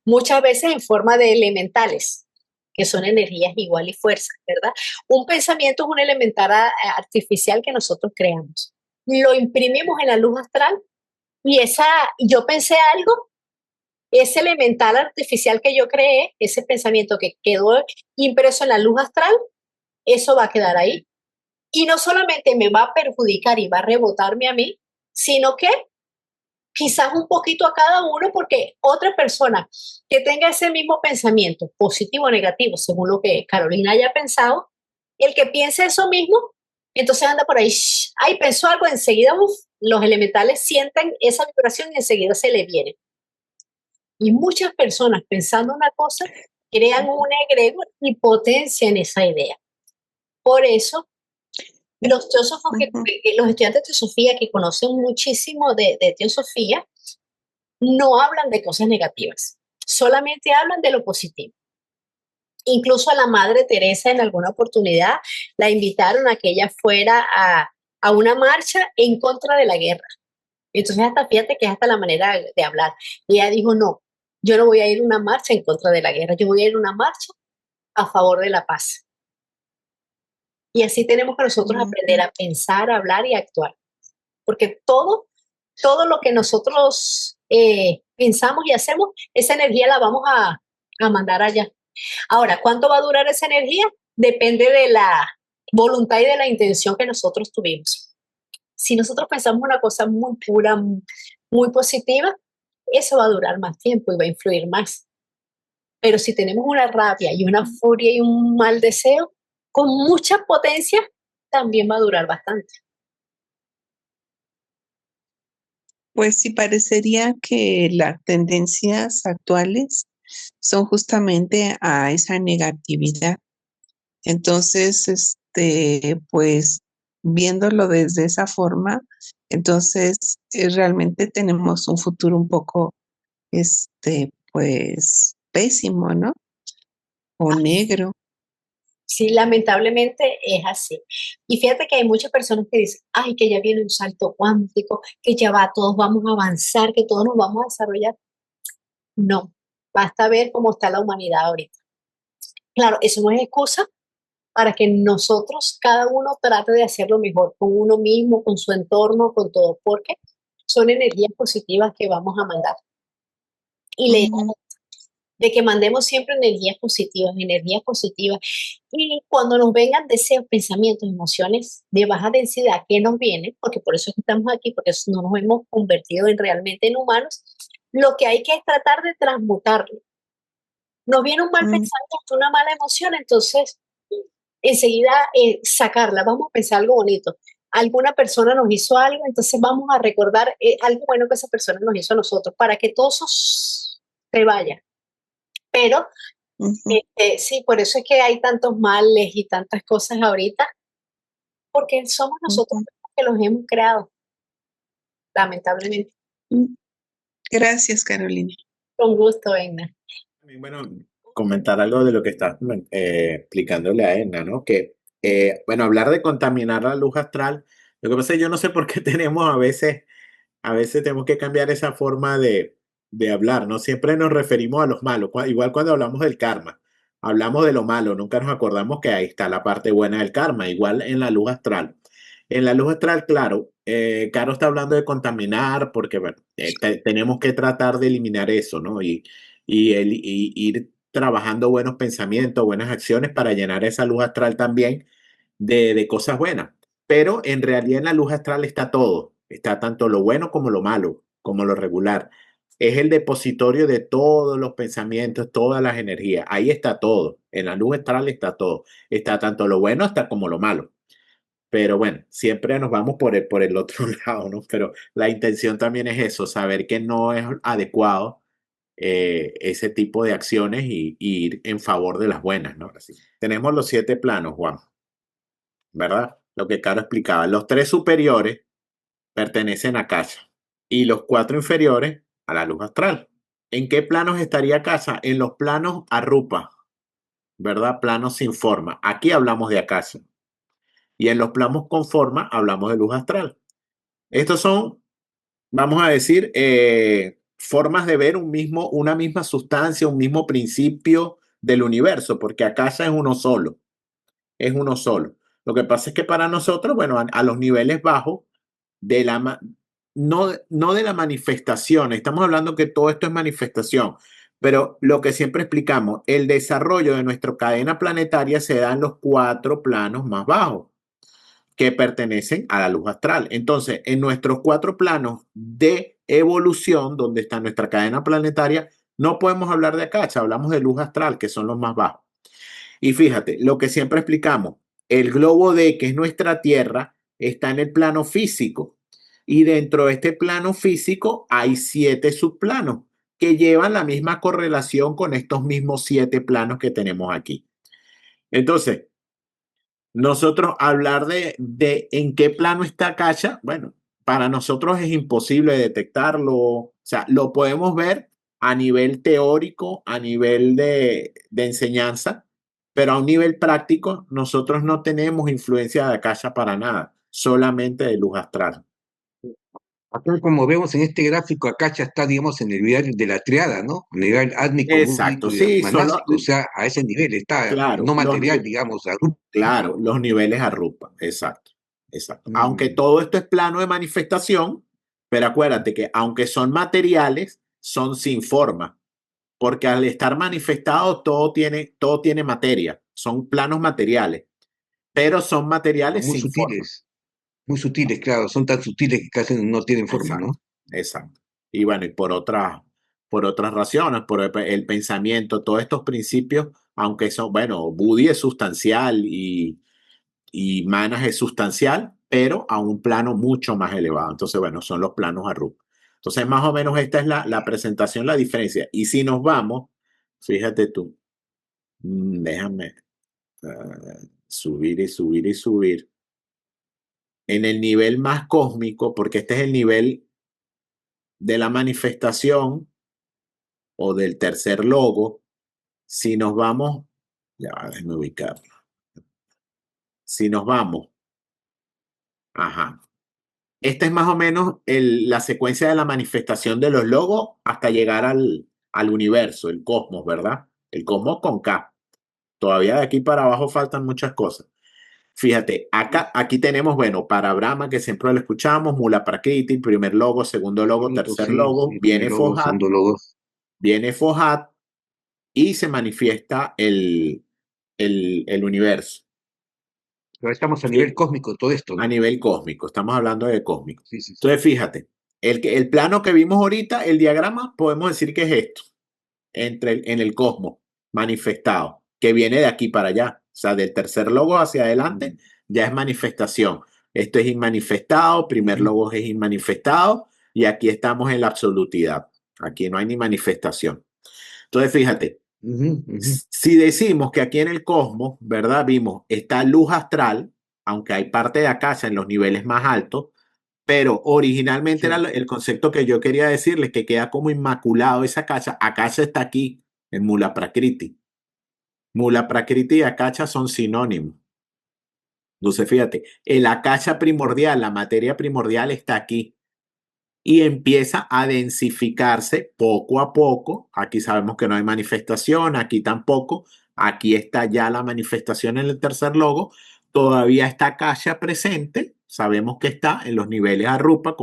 S1: muchas veces en forma de elementales, que son energías igual y fuerza, ¿verdad? Un pensamiento es un elemental artificial que nosotros creamos. Lo imprimimos en la luz astral y yo pensé algo, ese elemental artificial que yo creé, ese pensamiento que quedó impreso en la luz astral, eso va a quedar ahí. Y no solamente me va a perjudicar y va a rebotarme a mí, sino que quizás un poquito a cada uno, porque otra persona que tenga ese mismo pensamiento, positivo o negativo, según lo que Carolina haya pensado, el que piense eso mismo, entonces anda por ahí, ay, pensó algo, enseguida los elementales sienten esa vibración y enseguida se le viene. Y muchas personas pensando una cosa crean un egregor y potencian esa idea. Por eso, los teósofos, los estudiantes de teosofía que conocen muchísimo de teosofía, no hablan de cosas negativas, solamente hablan de lo positivo. Incluso a la Madre Teresa en alguna oportunidad la invitaron a que ella fuera a una marcha en contra de la guerra. Entonces hasta fíjate que es hasta la manera de hablar. Y ella dijo, no, yo no voy a ir a una marcha en contra de la guerra, yo voy a ir a una marcha a favor de la paz. Y así tenemos que nosotros aprender a pensar, a hablar y a actuar. Porque todo lo que nosotros pensamos y hacemos, esa energía la vamos a mandar allá. Ahora, ¿cuánto va a durar esa energía? Depende de la voluntad y de la intención que nosotros tuvimos. Si nosotros pensamos una cosa muy pura, muy positiva, eso va a durar más tiempo y va a influir más. Pero si tenemos una rabia y una furia y un mal deseo, con mucha potencia, también va a durar bastante.
S3: Pues sí, parecería que las tendencias actuales son justamente a esa negatividad. Entonces, pues viéndolo desde esa forma, Entonces, realmente tenemos un futuro un poco, pues, pésimo, ¿no? O negro.
S1: Sí, lamentablemente es así. Y fíjate que hay muchas personas que dicen, ay, que ya viene un salto cuántico, que ya va, todos vamos a avanzar, que todos nos vamos a desarrollar. No, basta ver cómo está la humanidad ahorita. Claro, eso no es excusa para que nosotros, cada uno trate de hacerlo mejor con uno mismo, con su entorno, con todo, porque son energías positivas que vamos a mandar. Y le
S3: Ujú,
S1: de que mandemos siempre energías positivas, energías positivas. Y cuando nos vengan deseos, pensamientos, emociones de baja densidad que nos vienen, porque por eso es que estamos aquí, porque no nos hemos convertido en realmente en humanos, lo que hay que es tratar de transmutarlo. Nos viene un mal
S3: mm,
S1: pensamiento, una mala emoción, entonces enseguida sacarla, vamos a pensar algo bonito. Alguna persona nos hizo algo, entonces vamos a recordar algo bueno que esa persona nos hizo a nosotros, para que todo eso se vaya. Pero
S3: ujú,
S1: sí, por eso es que hay tantos males y tantas cosas ahorita, porque somos nosotros
S3: ujú.
S1: mismos que los hemos creado, lamentablemente.
S3: Mm. Gracias, Carolina.
S1: Con gusto, venga.
S4: También, bueno, comentar algo de lo que estás explicándole a Edna, ¿no? Que, bueno, hablar de contaminar la luz astral, lo que pasa es que yo no sé por qué tenemos a veces tenemos que cambiar esa forma de hablar, ¿no? Siempre nos referimos a los malos, igual cuando hablamos del karma, hablamos de lo malo, nunca nos acordamos que ahí está la parte buena del karma, igual en la luz astral. En la luz astral, claro, Caro está hablando de contaminar porque bueno, tenemos que tratar de eliminar eso, ¿no? Y ir trabajando buenos pensamientos, buenas acciones para llenar esa luz astral también de cosas buenas. Pero en realidad en la luz astral está todo, está tanto lo bueno como lo malo, como lo regular. Es el depositorio de todos los pensamientos, todas las energías. Ahí está todo. En la luz astral está todo. Está tanto lo bueno hasta como lo malo. Pero bueno, siempre nos vamos por el otro lado, ¿no? Pero la intención también es eso, saber que no es adecuado ese tipo de acciones y ir en favor de las buenas, ¿no? Así. Tenemos los 7 planos, Juan, ¿verdad? Lo que Caro explicaba. Los 3 superiores pertenecen a casa y los 4 inferiores a la luz astral. ¿En qué planos estaría casa? En los planos arrupa, ¿verdad? Planos sin forma. Aquí hablamos de acasa. Y en los planos con forma hablamos de luz astral. Estos son, vamos a decir, formas de ver una misma sustancia, un mismo principio del universo, porque acasa es uno solo, es uno solo. Lo que pasa es que para nosotros, bueno, a los niveles bajos de no de la manifestación, estamos hablando que todo esto es manifestación, pero lo que siempre explicamos, el desarrollo de nuestra cadena planetaria se da en los 4 planos más bajos que pertenecen a la luz astral. Entonces, en nuestros 4 planos de evolución, donde está nuestra cadena planetaria, no podemos hablar de Akasha, hablamos de luz astral, que son los más bajos. Y fíjate, lo que siempre explicamos, el globo D, que es nuestra Tierra, está en el plano físico. Y dentro de este plano físico hay 7 subplanos que llevan la misma correlación con estos mismos 7 planos que tenemos aquí. Entonces, nosotros hablar de en qué plano está Kasha, bueno, para nosotros es imposible detectarlo. O sea, lo podemos ver a nivel teórico, a nivel de enseñanza, pero a un nivel práctico, nosotros no tenemos influencia de Akasha para nada, solamente de luz astral.
S2: Acá, como vemos en este gráfico, acá ya está, digamos, en el nivel de la triada, ¿no? Nivel átmico,
S4: Exacto,
S2: búdico y
S4: sí,
S2: manásico, o sea, a ese nivel está,
S4: claro,
S2: no material, digamos,
S4: claro, los niveles arrupa, exacto, exacto. Aunque
S2: Mm,
S4: todo esto es plano de manifestación, pero acuérdate que aunque son materiales, son sin forma, porque al estar manifestado todo tiene materia, son planos materiales, pero son materiales sin forma.
S2: muy sutiles, claro, son tan sutiles que casi no tienen forma, ¿no?
S4: Exacto, exacto. Y bueno, y por otras razones, por el pensamiento, todos estos principios, aunque son, bueno, Budi es sustancial y Manas es sustancial, pero a un plano mucho más elevado. Entonces, bueno, son los planos Arup. Entonces, más o menos esta es la presentación, la diferencia. Y si nos vamos, fíjate tú, déjame subir y subir y subir. en el nivel más cósmico, porque este es el nivel de la manifestación o del tercer logo, si nos vamos, ya déjenme ubicarlo. Si nos vamos, ajá. Esta es más o menos la secuencia de la manifestación de los logos hasta llegar al universo, el cosmos, ¿verdad? El cosmos con K. Todavía de aquí para abajo faltan muchas cosas. Fíjate, aquí tenemos, bueno, para Brahma, que siempre lo escuchamos, Mula Prakriti, primer logo, segundo logo, tercer logo,
S2: Sí, primer logo, segundo logo.
S4: viene Fohat y se manifiesta el universo.
S2: Pero estamos a nivel cósmico todo esto, ¿no?
S4: A nivel cósmico, estamos hablando de cósmico.
S2: Sí, sí, sí.
S4: Entonces, fíjate, el plano que vimos ahorita, el diagrama, podemos decir que es esto, en el cosmos manifestado, que viene de aquí para allá. O sea, del tercer logo hacia adelante ya es manifestación. Esto es inmanifestado, primer logo es inmanifestado, y aquí estamos en la absolutidad. Aquí no hay ni manifestación. Entonces, fíjate, si decimos que aquí en el cosmos, ¿verdad? Vimos esta luz astral, aunque hay parte de Akasha en los niveles más altos, pero originalmente era el concepto que yo quería decirles, que queda como inmaculado esa Akasha. Akasha está aquí, en Mula Prakriti. Mula Prakriti y Akasha son sinónimos. Entonces, fíjate, el Akasha primordial, la materia primordial está aquí y empieza a densificarse poco a poco. Aquí sabemos que no hay manifestación, aquí tampoco. Aquí está ya la manifestación en el tercer logo. Todavía está Akasha presente. Sabemos que está en los niveles Arupa,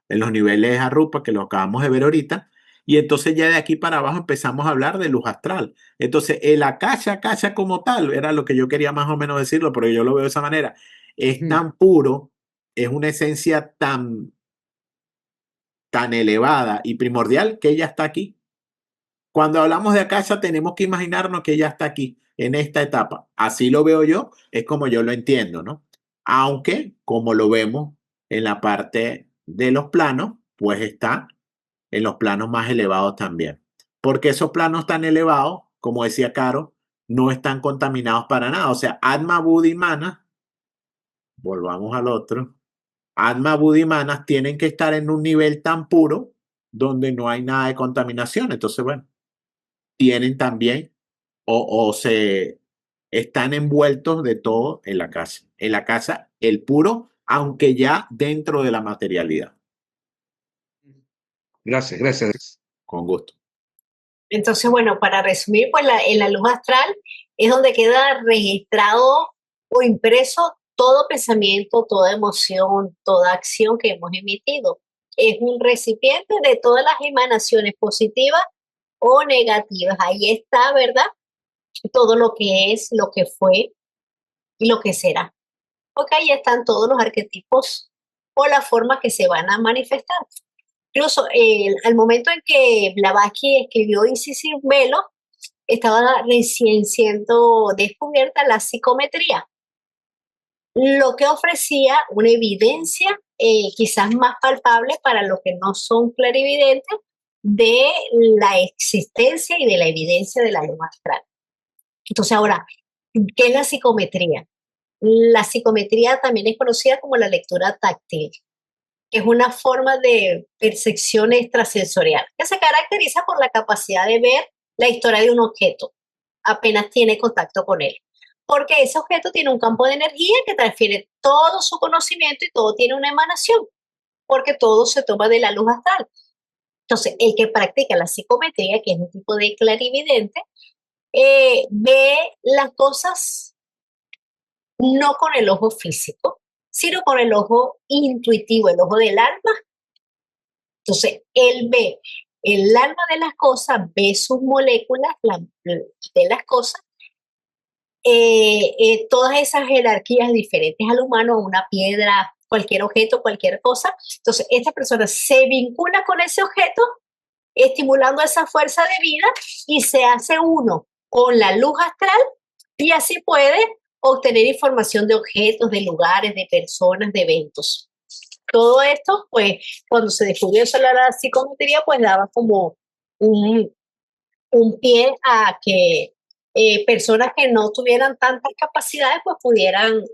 S4: en los niveles Arupa que lo acabamos de ver ahorita. Y entonces ya de aquí para abajo empezamos a hablar de luz astral. Entonces el Akasha como tal, era lo que yo quería más o menos decirlo, pero yo lo veo de esa manera. Es tan puro, es una esencia tan elevada y primordial que ella está aquí. Cuando hablamos de Akasha tenemos que imaginarnos que ella está aquí, en esta etapa. Así lo veo yo, es como yo lo entiendo, ¿no? Aunque, como lo vemos en la parte de los planos, pues está en los planos más elevados también. Porque esos planos tan elevados, como decía Caro, no están contaminados para nada. O sea, Atma, Buddha y Mana, volvamos al otro, Atma, Buddha y Manas tienen que estar en un nivel tan puro donde no hay nada de contaminación. Entonces, bueno, tienen también o se están envueltos de todo en la casa. En la casa, el puro, aunque ya dentro de la materialidad.
S2: Gracias, gracias.
S4: Con gusto.
S1: Entonces, bueno, para resumir, pues en la luz astral es donde queda registrado o impreso todo pensamiento, toda emoción, toda acción que hemos emitido. Es un recipiente de todas las emanaciones positivas o negativas. Ahí está, ¿verdad? Todo lo que es, lo que fue y lo que será. Porque ahí están todos los arquetipos o las formas que se van a manifestar. Incluso al momento en que Blavatsky escribió Isis sin velo, estaba recién siendo descubierta la psicometría, lo que ofrecía una evidencia quizás más palpable para los que no son clarividentes de la existencia y de la evidencia de la luz astral. Entonces ahora, ¿qué es la psicometría? La psicometría también es conocida como la lectura táctil, que es una forma de percepción extrasensorial que se caracteriza por la capacidad de ver la historia de un objeto apenas tiene contacto con él. Porque ese objeto tiene un campo de energía que transfiere todo su conocimiento y todo tiene una emanación, porque todo se toma de la luz astral. Entonces, el que practica la psicometría, que es un tipo de clarividente, ve las cosas no con el ojo físico, sino con el ojo intuitivo, el ojo del alma. Entonces, él ve el alma de las cosas, ve sus moléculas de las cosas, todas esas jerarquías diferentes al humano, una piedra, cualquier objeto, cualquier cosa. Entonces, esta persona se vincula con ese objeto, estimulando esa fuerza de vida y se hace uno con la luz astral y así puede obtener información de objetos, de lugares, de personas, de eventos. Todo esto, pues, cuando se descubrió la psicometría, pues daba como un pie a que personas que no tuvieran tantas capacidades, pues pudieran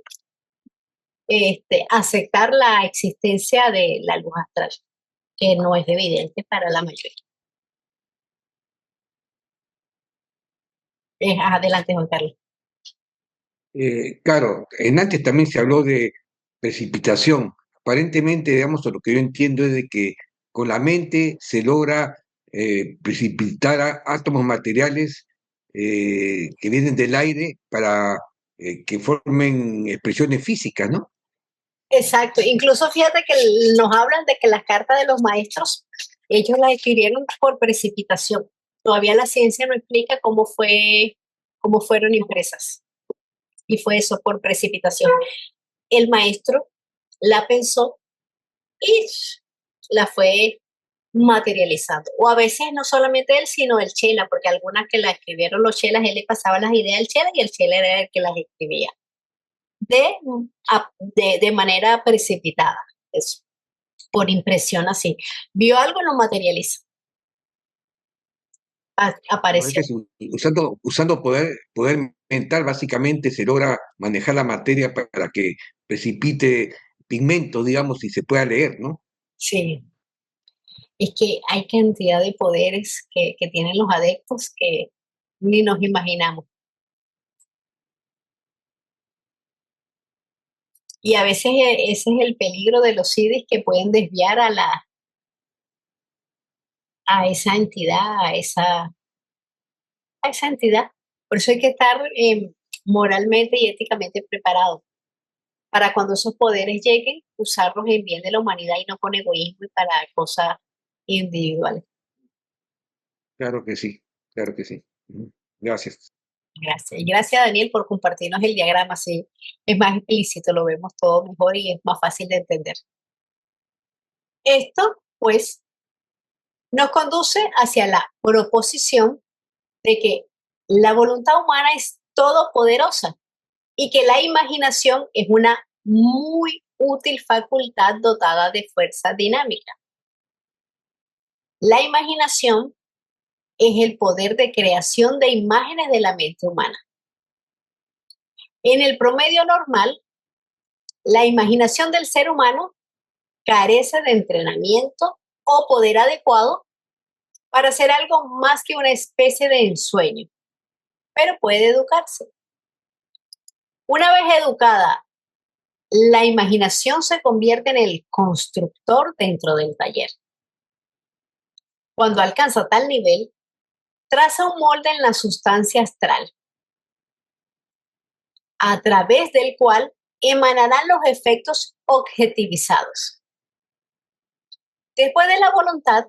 S1: aceptar la existencia de la luz astral, que no es evidente para la mayoría. Adelante, Juan Carlos.
S2: Claro, en antes también se habló de precipitación. Aparentemente, digamos, lo que yo entiendo es de que con la mente se logra precipitar átomos materiales que vienen del aire para que formen expresiones físicas, ¿no?
S1: Exacto, incluso fíjate que nos hablan de que las cartas de los maestros, ellos las escribieron por precipitación. Todavía la ciencia no explica cómo fueron impresas. Y fue eso, por precipitación. El maestro la pensó y la fue materializando. O a veces no solamente él, sino el Chela, porque algunas que la escribieron los Chelas, él le pasaba las ideas al Chela y el Chela era el que las escribía. De manera precipitada, eso, por impresión así. Vio algo, lo materializa. Apareció.
S2: Usando poder mental, básicamente se logra manejar la materia para que precipite pigmentos, digamos, y se pueda leer, ¿no?
S1: Sí. Es que hay cantidad de poderes que tienen los adeptos que ni nos imaginamos. Y a veces ese es el peligro de los CIDIs, que pueden desviar a esa entidad, a esa entidad. Por eso hay que estar moralmente y éticamente preparado para cuando esos poderes lleguen, usarlos en bien de la humanidad y no con egoísmo y para cosas individuales.
S2: Claro que sí, claro que sí. Gracias.
S1: Gracias. Y gracias, Daniel, por compartirnos el diagrama. Así es más explícito, lo vemos todo mejor y es más fácil de entender. Esto, pues, nos conduce hacia la proposición de que la voluntad humana es todopoderosa y que la imaginación es una muy útil facultad dotada de fuerza dinámica. La imaginación es el poder de creación de imágenes de la mente humana. En el promedio normal, la imaginación del ser humano carece de entrenamiento o poder adecuado para hacer algo más que una especie de ensueño, pero puede educarse. Una vez educada, la imaginación se convierte en el constructor dentro del taller. Cuando alcanza tal nivel, traza un molde en la sustancia astral, a través del cual emanarán los efectos objetivizados. Después de la voluntad,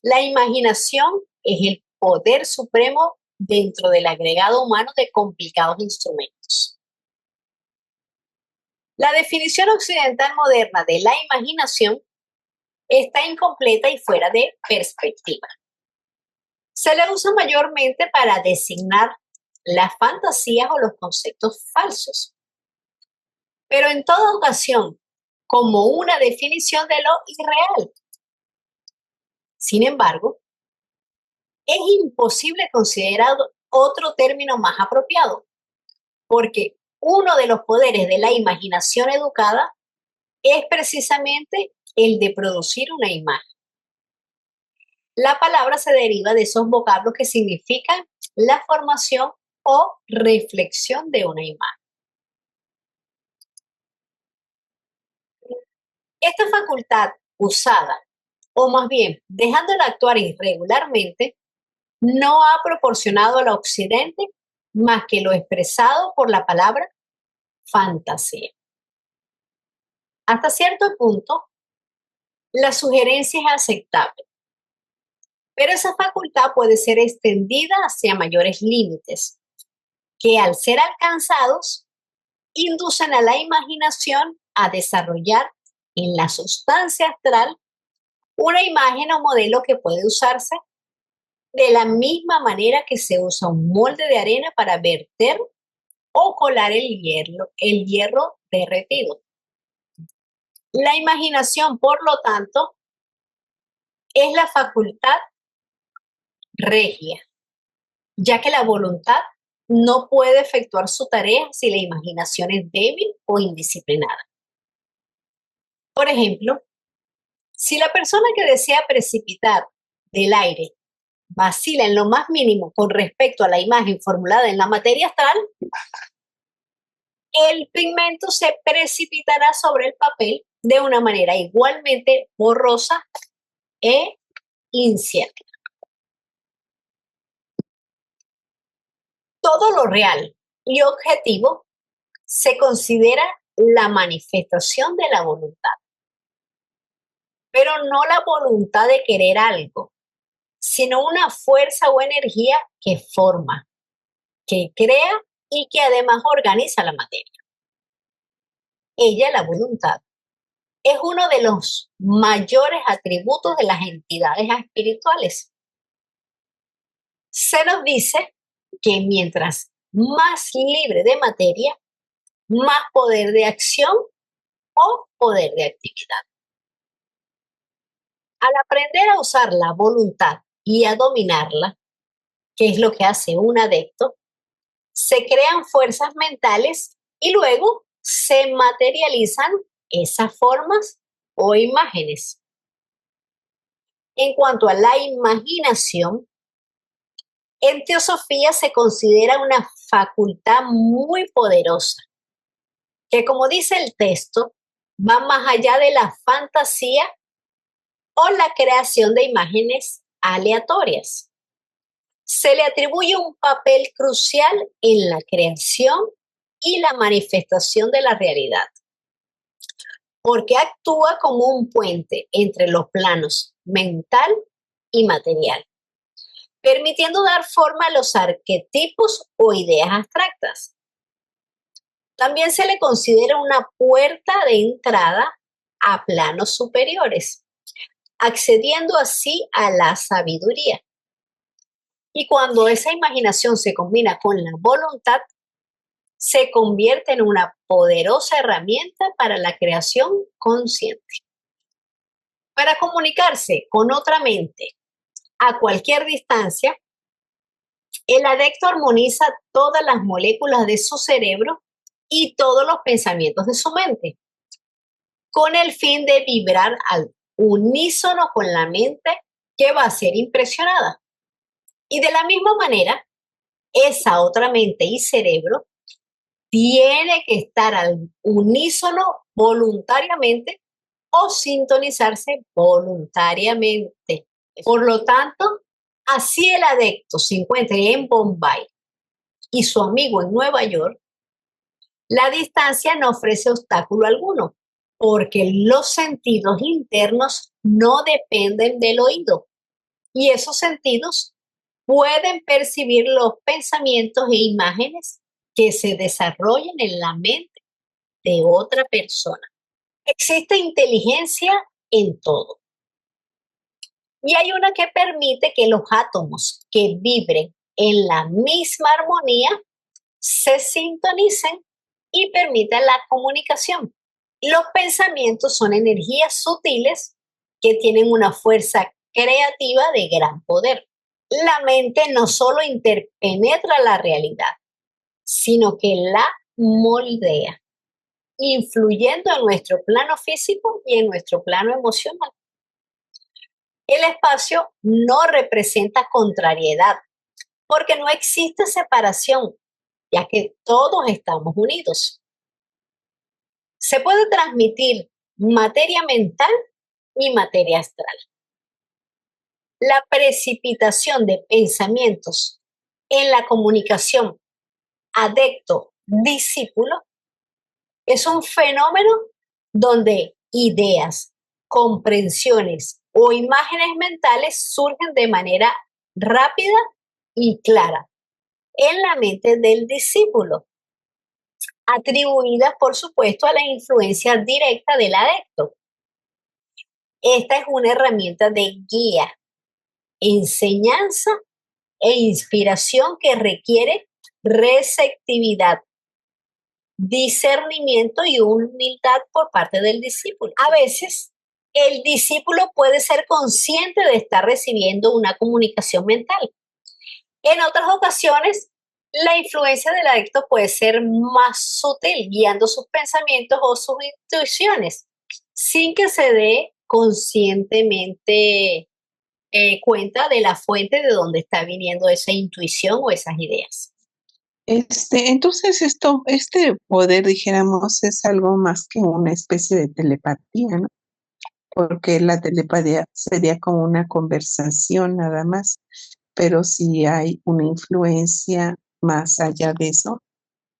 S1: la imaginación es el poder supremo dentro del agregado humano de complicados instrumentos. La definición occidental moderna de la imaginación está incompleta y fuera de perspectiva. Se le usa mayormente para designar las fantasías o los conceptos falsos, pero en toda ocasión como una definición de lo irreal. Sin embargo, es imposible considerar otro término más apropiado, porque uno de los poderes de la imaginación educada es precisamente el de producir una imagen. La palabra se deriva de esos vocablos que significan la formación o reflexión de una imagen. Esta facultad usada, o más bien dejándola actuar irregularmente, no ha proporcionado al occidente más que lo expresado por la palabra fantasía. Hasta cierto punto, la sugerencia es aceptable, pero esa facultad puede ser extendida hacia mayores límites, que al ser alcanzados, inducen a la imaginación a desarrollar en la sustancia astral una imagen o modelo que puede usarse de la misma manera que se usa un molde de arena para verter o colar el hierro derretido. La imaginación, por lo tanto, es la facultad regia, ya que la voluntad no puede efectuar su tarea si la imaginación es débil o indisciplinada. Por ejemplo, si la persona que desea precipitar del aire vacila en lo más mínimo con respecto a la imagen formulada en la materia astral, el pigmento se precipitará sobre el papel de una manera igualmente borrosa e incierta. Todo lo real y objetivo se considera la manifestación de la voluntad, pero no la voluntad de querer algo, sino una fuerza o energía que forma, que crea y que además organiza la materia. Ella, la voluntad, es uno de los mayores atributos de las entidades espirituales. Se nos dice que mientras más libre de materia, más poder de acción o poder de actividad. Al aprender a usar la voluntad y a dominarla, que es lo que hace un adepto, se crean fuerzas mentales y luego se materializan esas formas o imágenes. En cuanto a la imaginación, en teosofía se considera una facultad muy poderosa, que como dice el texto, va más allá de la fantasía o la creación de imágenes aleatorias. Se le atribuye un papel crucial en la creación y la manifestación de la realidad, porque actúa como un puente entre los planos mental y material, permitiendo dar forma a los arquetipos o ideas abstractas. También se le considera una puerta de entrada a planos superiores, accediendo así a la sabiduría. Y cuando esa imaginación se combina con la voluntad, se convierte en una poderosa herramienta para la creación consciente. Para comunicarse con otra mente a cualquier distancia, el adepto armoniza todas las moléculas de su cerebro y todos los pensamientos de su mente, con el fin de vibrar al unísono con la mente que va a ser impresionada. Y de la misma manera, esa otra mente y cerebro tiene que estar al unísono voluntariamente o sintonizarse voluntariamente. Por lo tanto, así el adepto se encuentre en Bombay y su amigo en Nueva York, la distancia no ofrece obstáculo alguno, porque los sentidos internos no dependen del oído y esos sentidos pueden percibir los pensamientos e imágenes que se desarrollan en la mente de otra persona. Existe inteligencia en todo. Y hay una que permite que los átomos que vibren en la misma armonía se sintonicen y permitan la comunicación. Los pensamientos son energías sutiles que tienen una fuerza creativa de gran poder. La mente no solo interpenetra la realidad, sino que la moldea, influyendo en nuestro plano físico y en nuestro plano emocional. El espacio no representa contrariedad, porque no existe separación, ya que todos estamos unidos. Se puede transmitir materia mental y materia astral. La precipitación de pensamientos en la comunicación adepto-discípulo es un fenómeno donde ideas, comprensiones o imágenes mentales surgen de manera rápida y clara en la mente del discípulo, atribuidas, por supuesto, a la influencia directa del adepto. Esta es una herramienta de guía, enseñanza e inspiración que requiere receptividad, discernimiento y humildad por parte del discípulo. A veces, el discípulo puede ser consciente de estar recibiendo una comunicación mental. En otras ocasiones, la influencia del adicto puede ser más sutil, guiando sus pensamientos o sus intuiciones. sin que se dé conscientemente cuenta de la fuente de donde está viniendo esa intuición o esas ideas.
S3: Entonces este poder, dijéramos, es algo más que una especie de telepatía, ¿no? Porque la telepatía sería como una conversación nada más, pero si hay una influencia más allá de eso,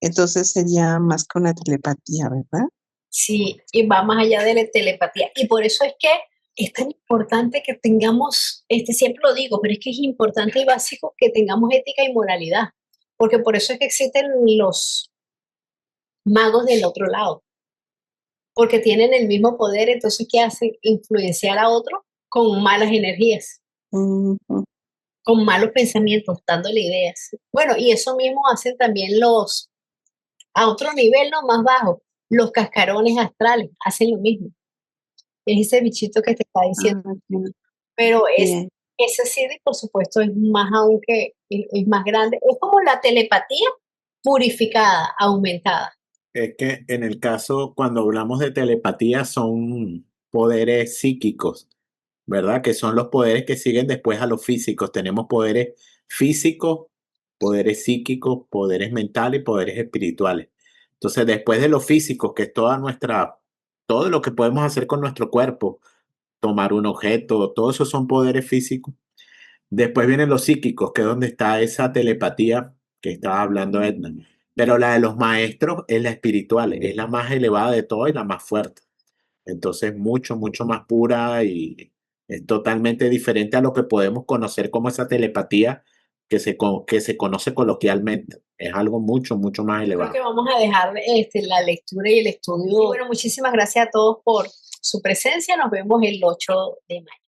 S3: entonces sería más que una telepatía, ¿verdad?
S1: Sí, y va más allá de la telepatía. Y por eso es que es tan importante que tengamos, siempre lo digo, pero es que es importante y básico que tengamos ética y moralidad, porque por eso es que existen los magos del otro lado, porque tienen el mismo poder, entonces ¿qué hacen? Influenciar a otro con malas energías,
S3: Ujú.
S1: con malos pensamientos, dándole ideas. Bueno, y eso mismo hacen también a otro nivel, no más bajo, los cascarones astrales, hacen lo mismo. Es ese bichito que te está diciendo.
S3: Bien,
S1: Pero
S3: bien.
S1: ese CD, por supuesto, es más aún es más grande. Es como la telepatía purificada, aumentada.
S4: Es que en el caso, cuando hablamos de telepatía, son poderes psíquicos, ¿verdad? Que son los poderes que siguen después a los físicos. Tenemos poderes físicos, poderes psíquicos, poderes mentales y poderes espirituales. Entonces, después de los físicos, que es todo lo que podemos hacer con nuestro cuerpo, tomar un objeto, todo eso son poderes físicos. Después vienen los psíquicos, que es donde está esa telepatía que estaba hablando Edna. Pero la de los maestros es la espiritual, es la más elevada de todas y la más fuerte. Entonces, mucho, mucho más pura y es totalmente diferente a lo que podemos conocer como esa telepatía que se conoce coloquialmente. Es algo mucho, mucho más
S1: Creo que
S4: elevado.
S1: vamos a dejar la lectura y el estudio. Y bueno, muchísimas gracias a todos por su presencia. Nos vemos el 8 de mayo.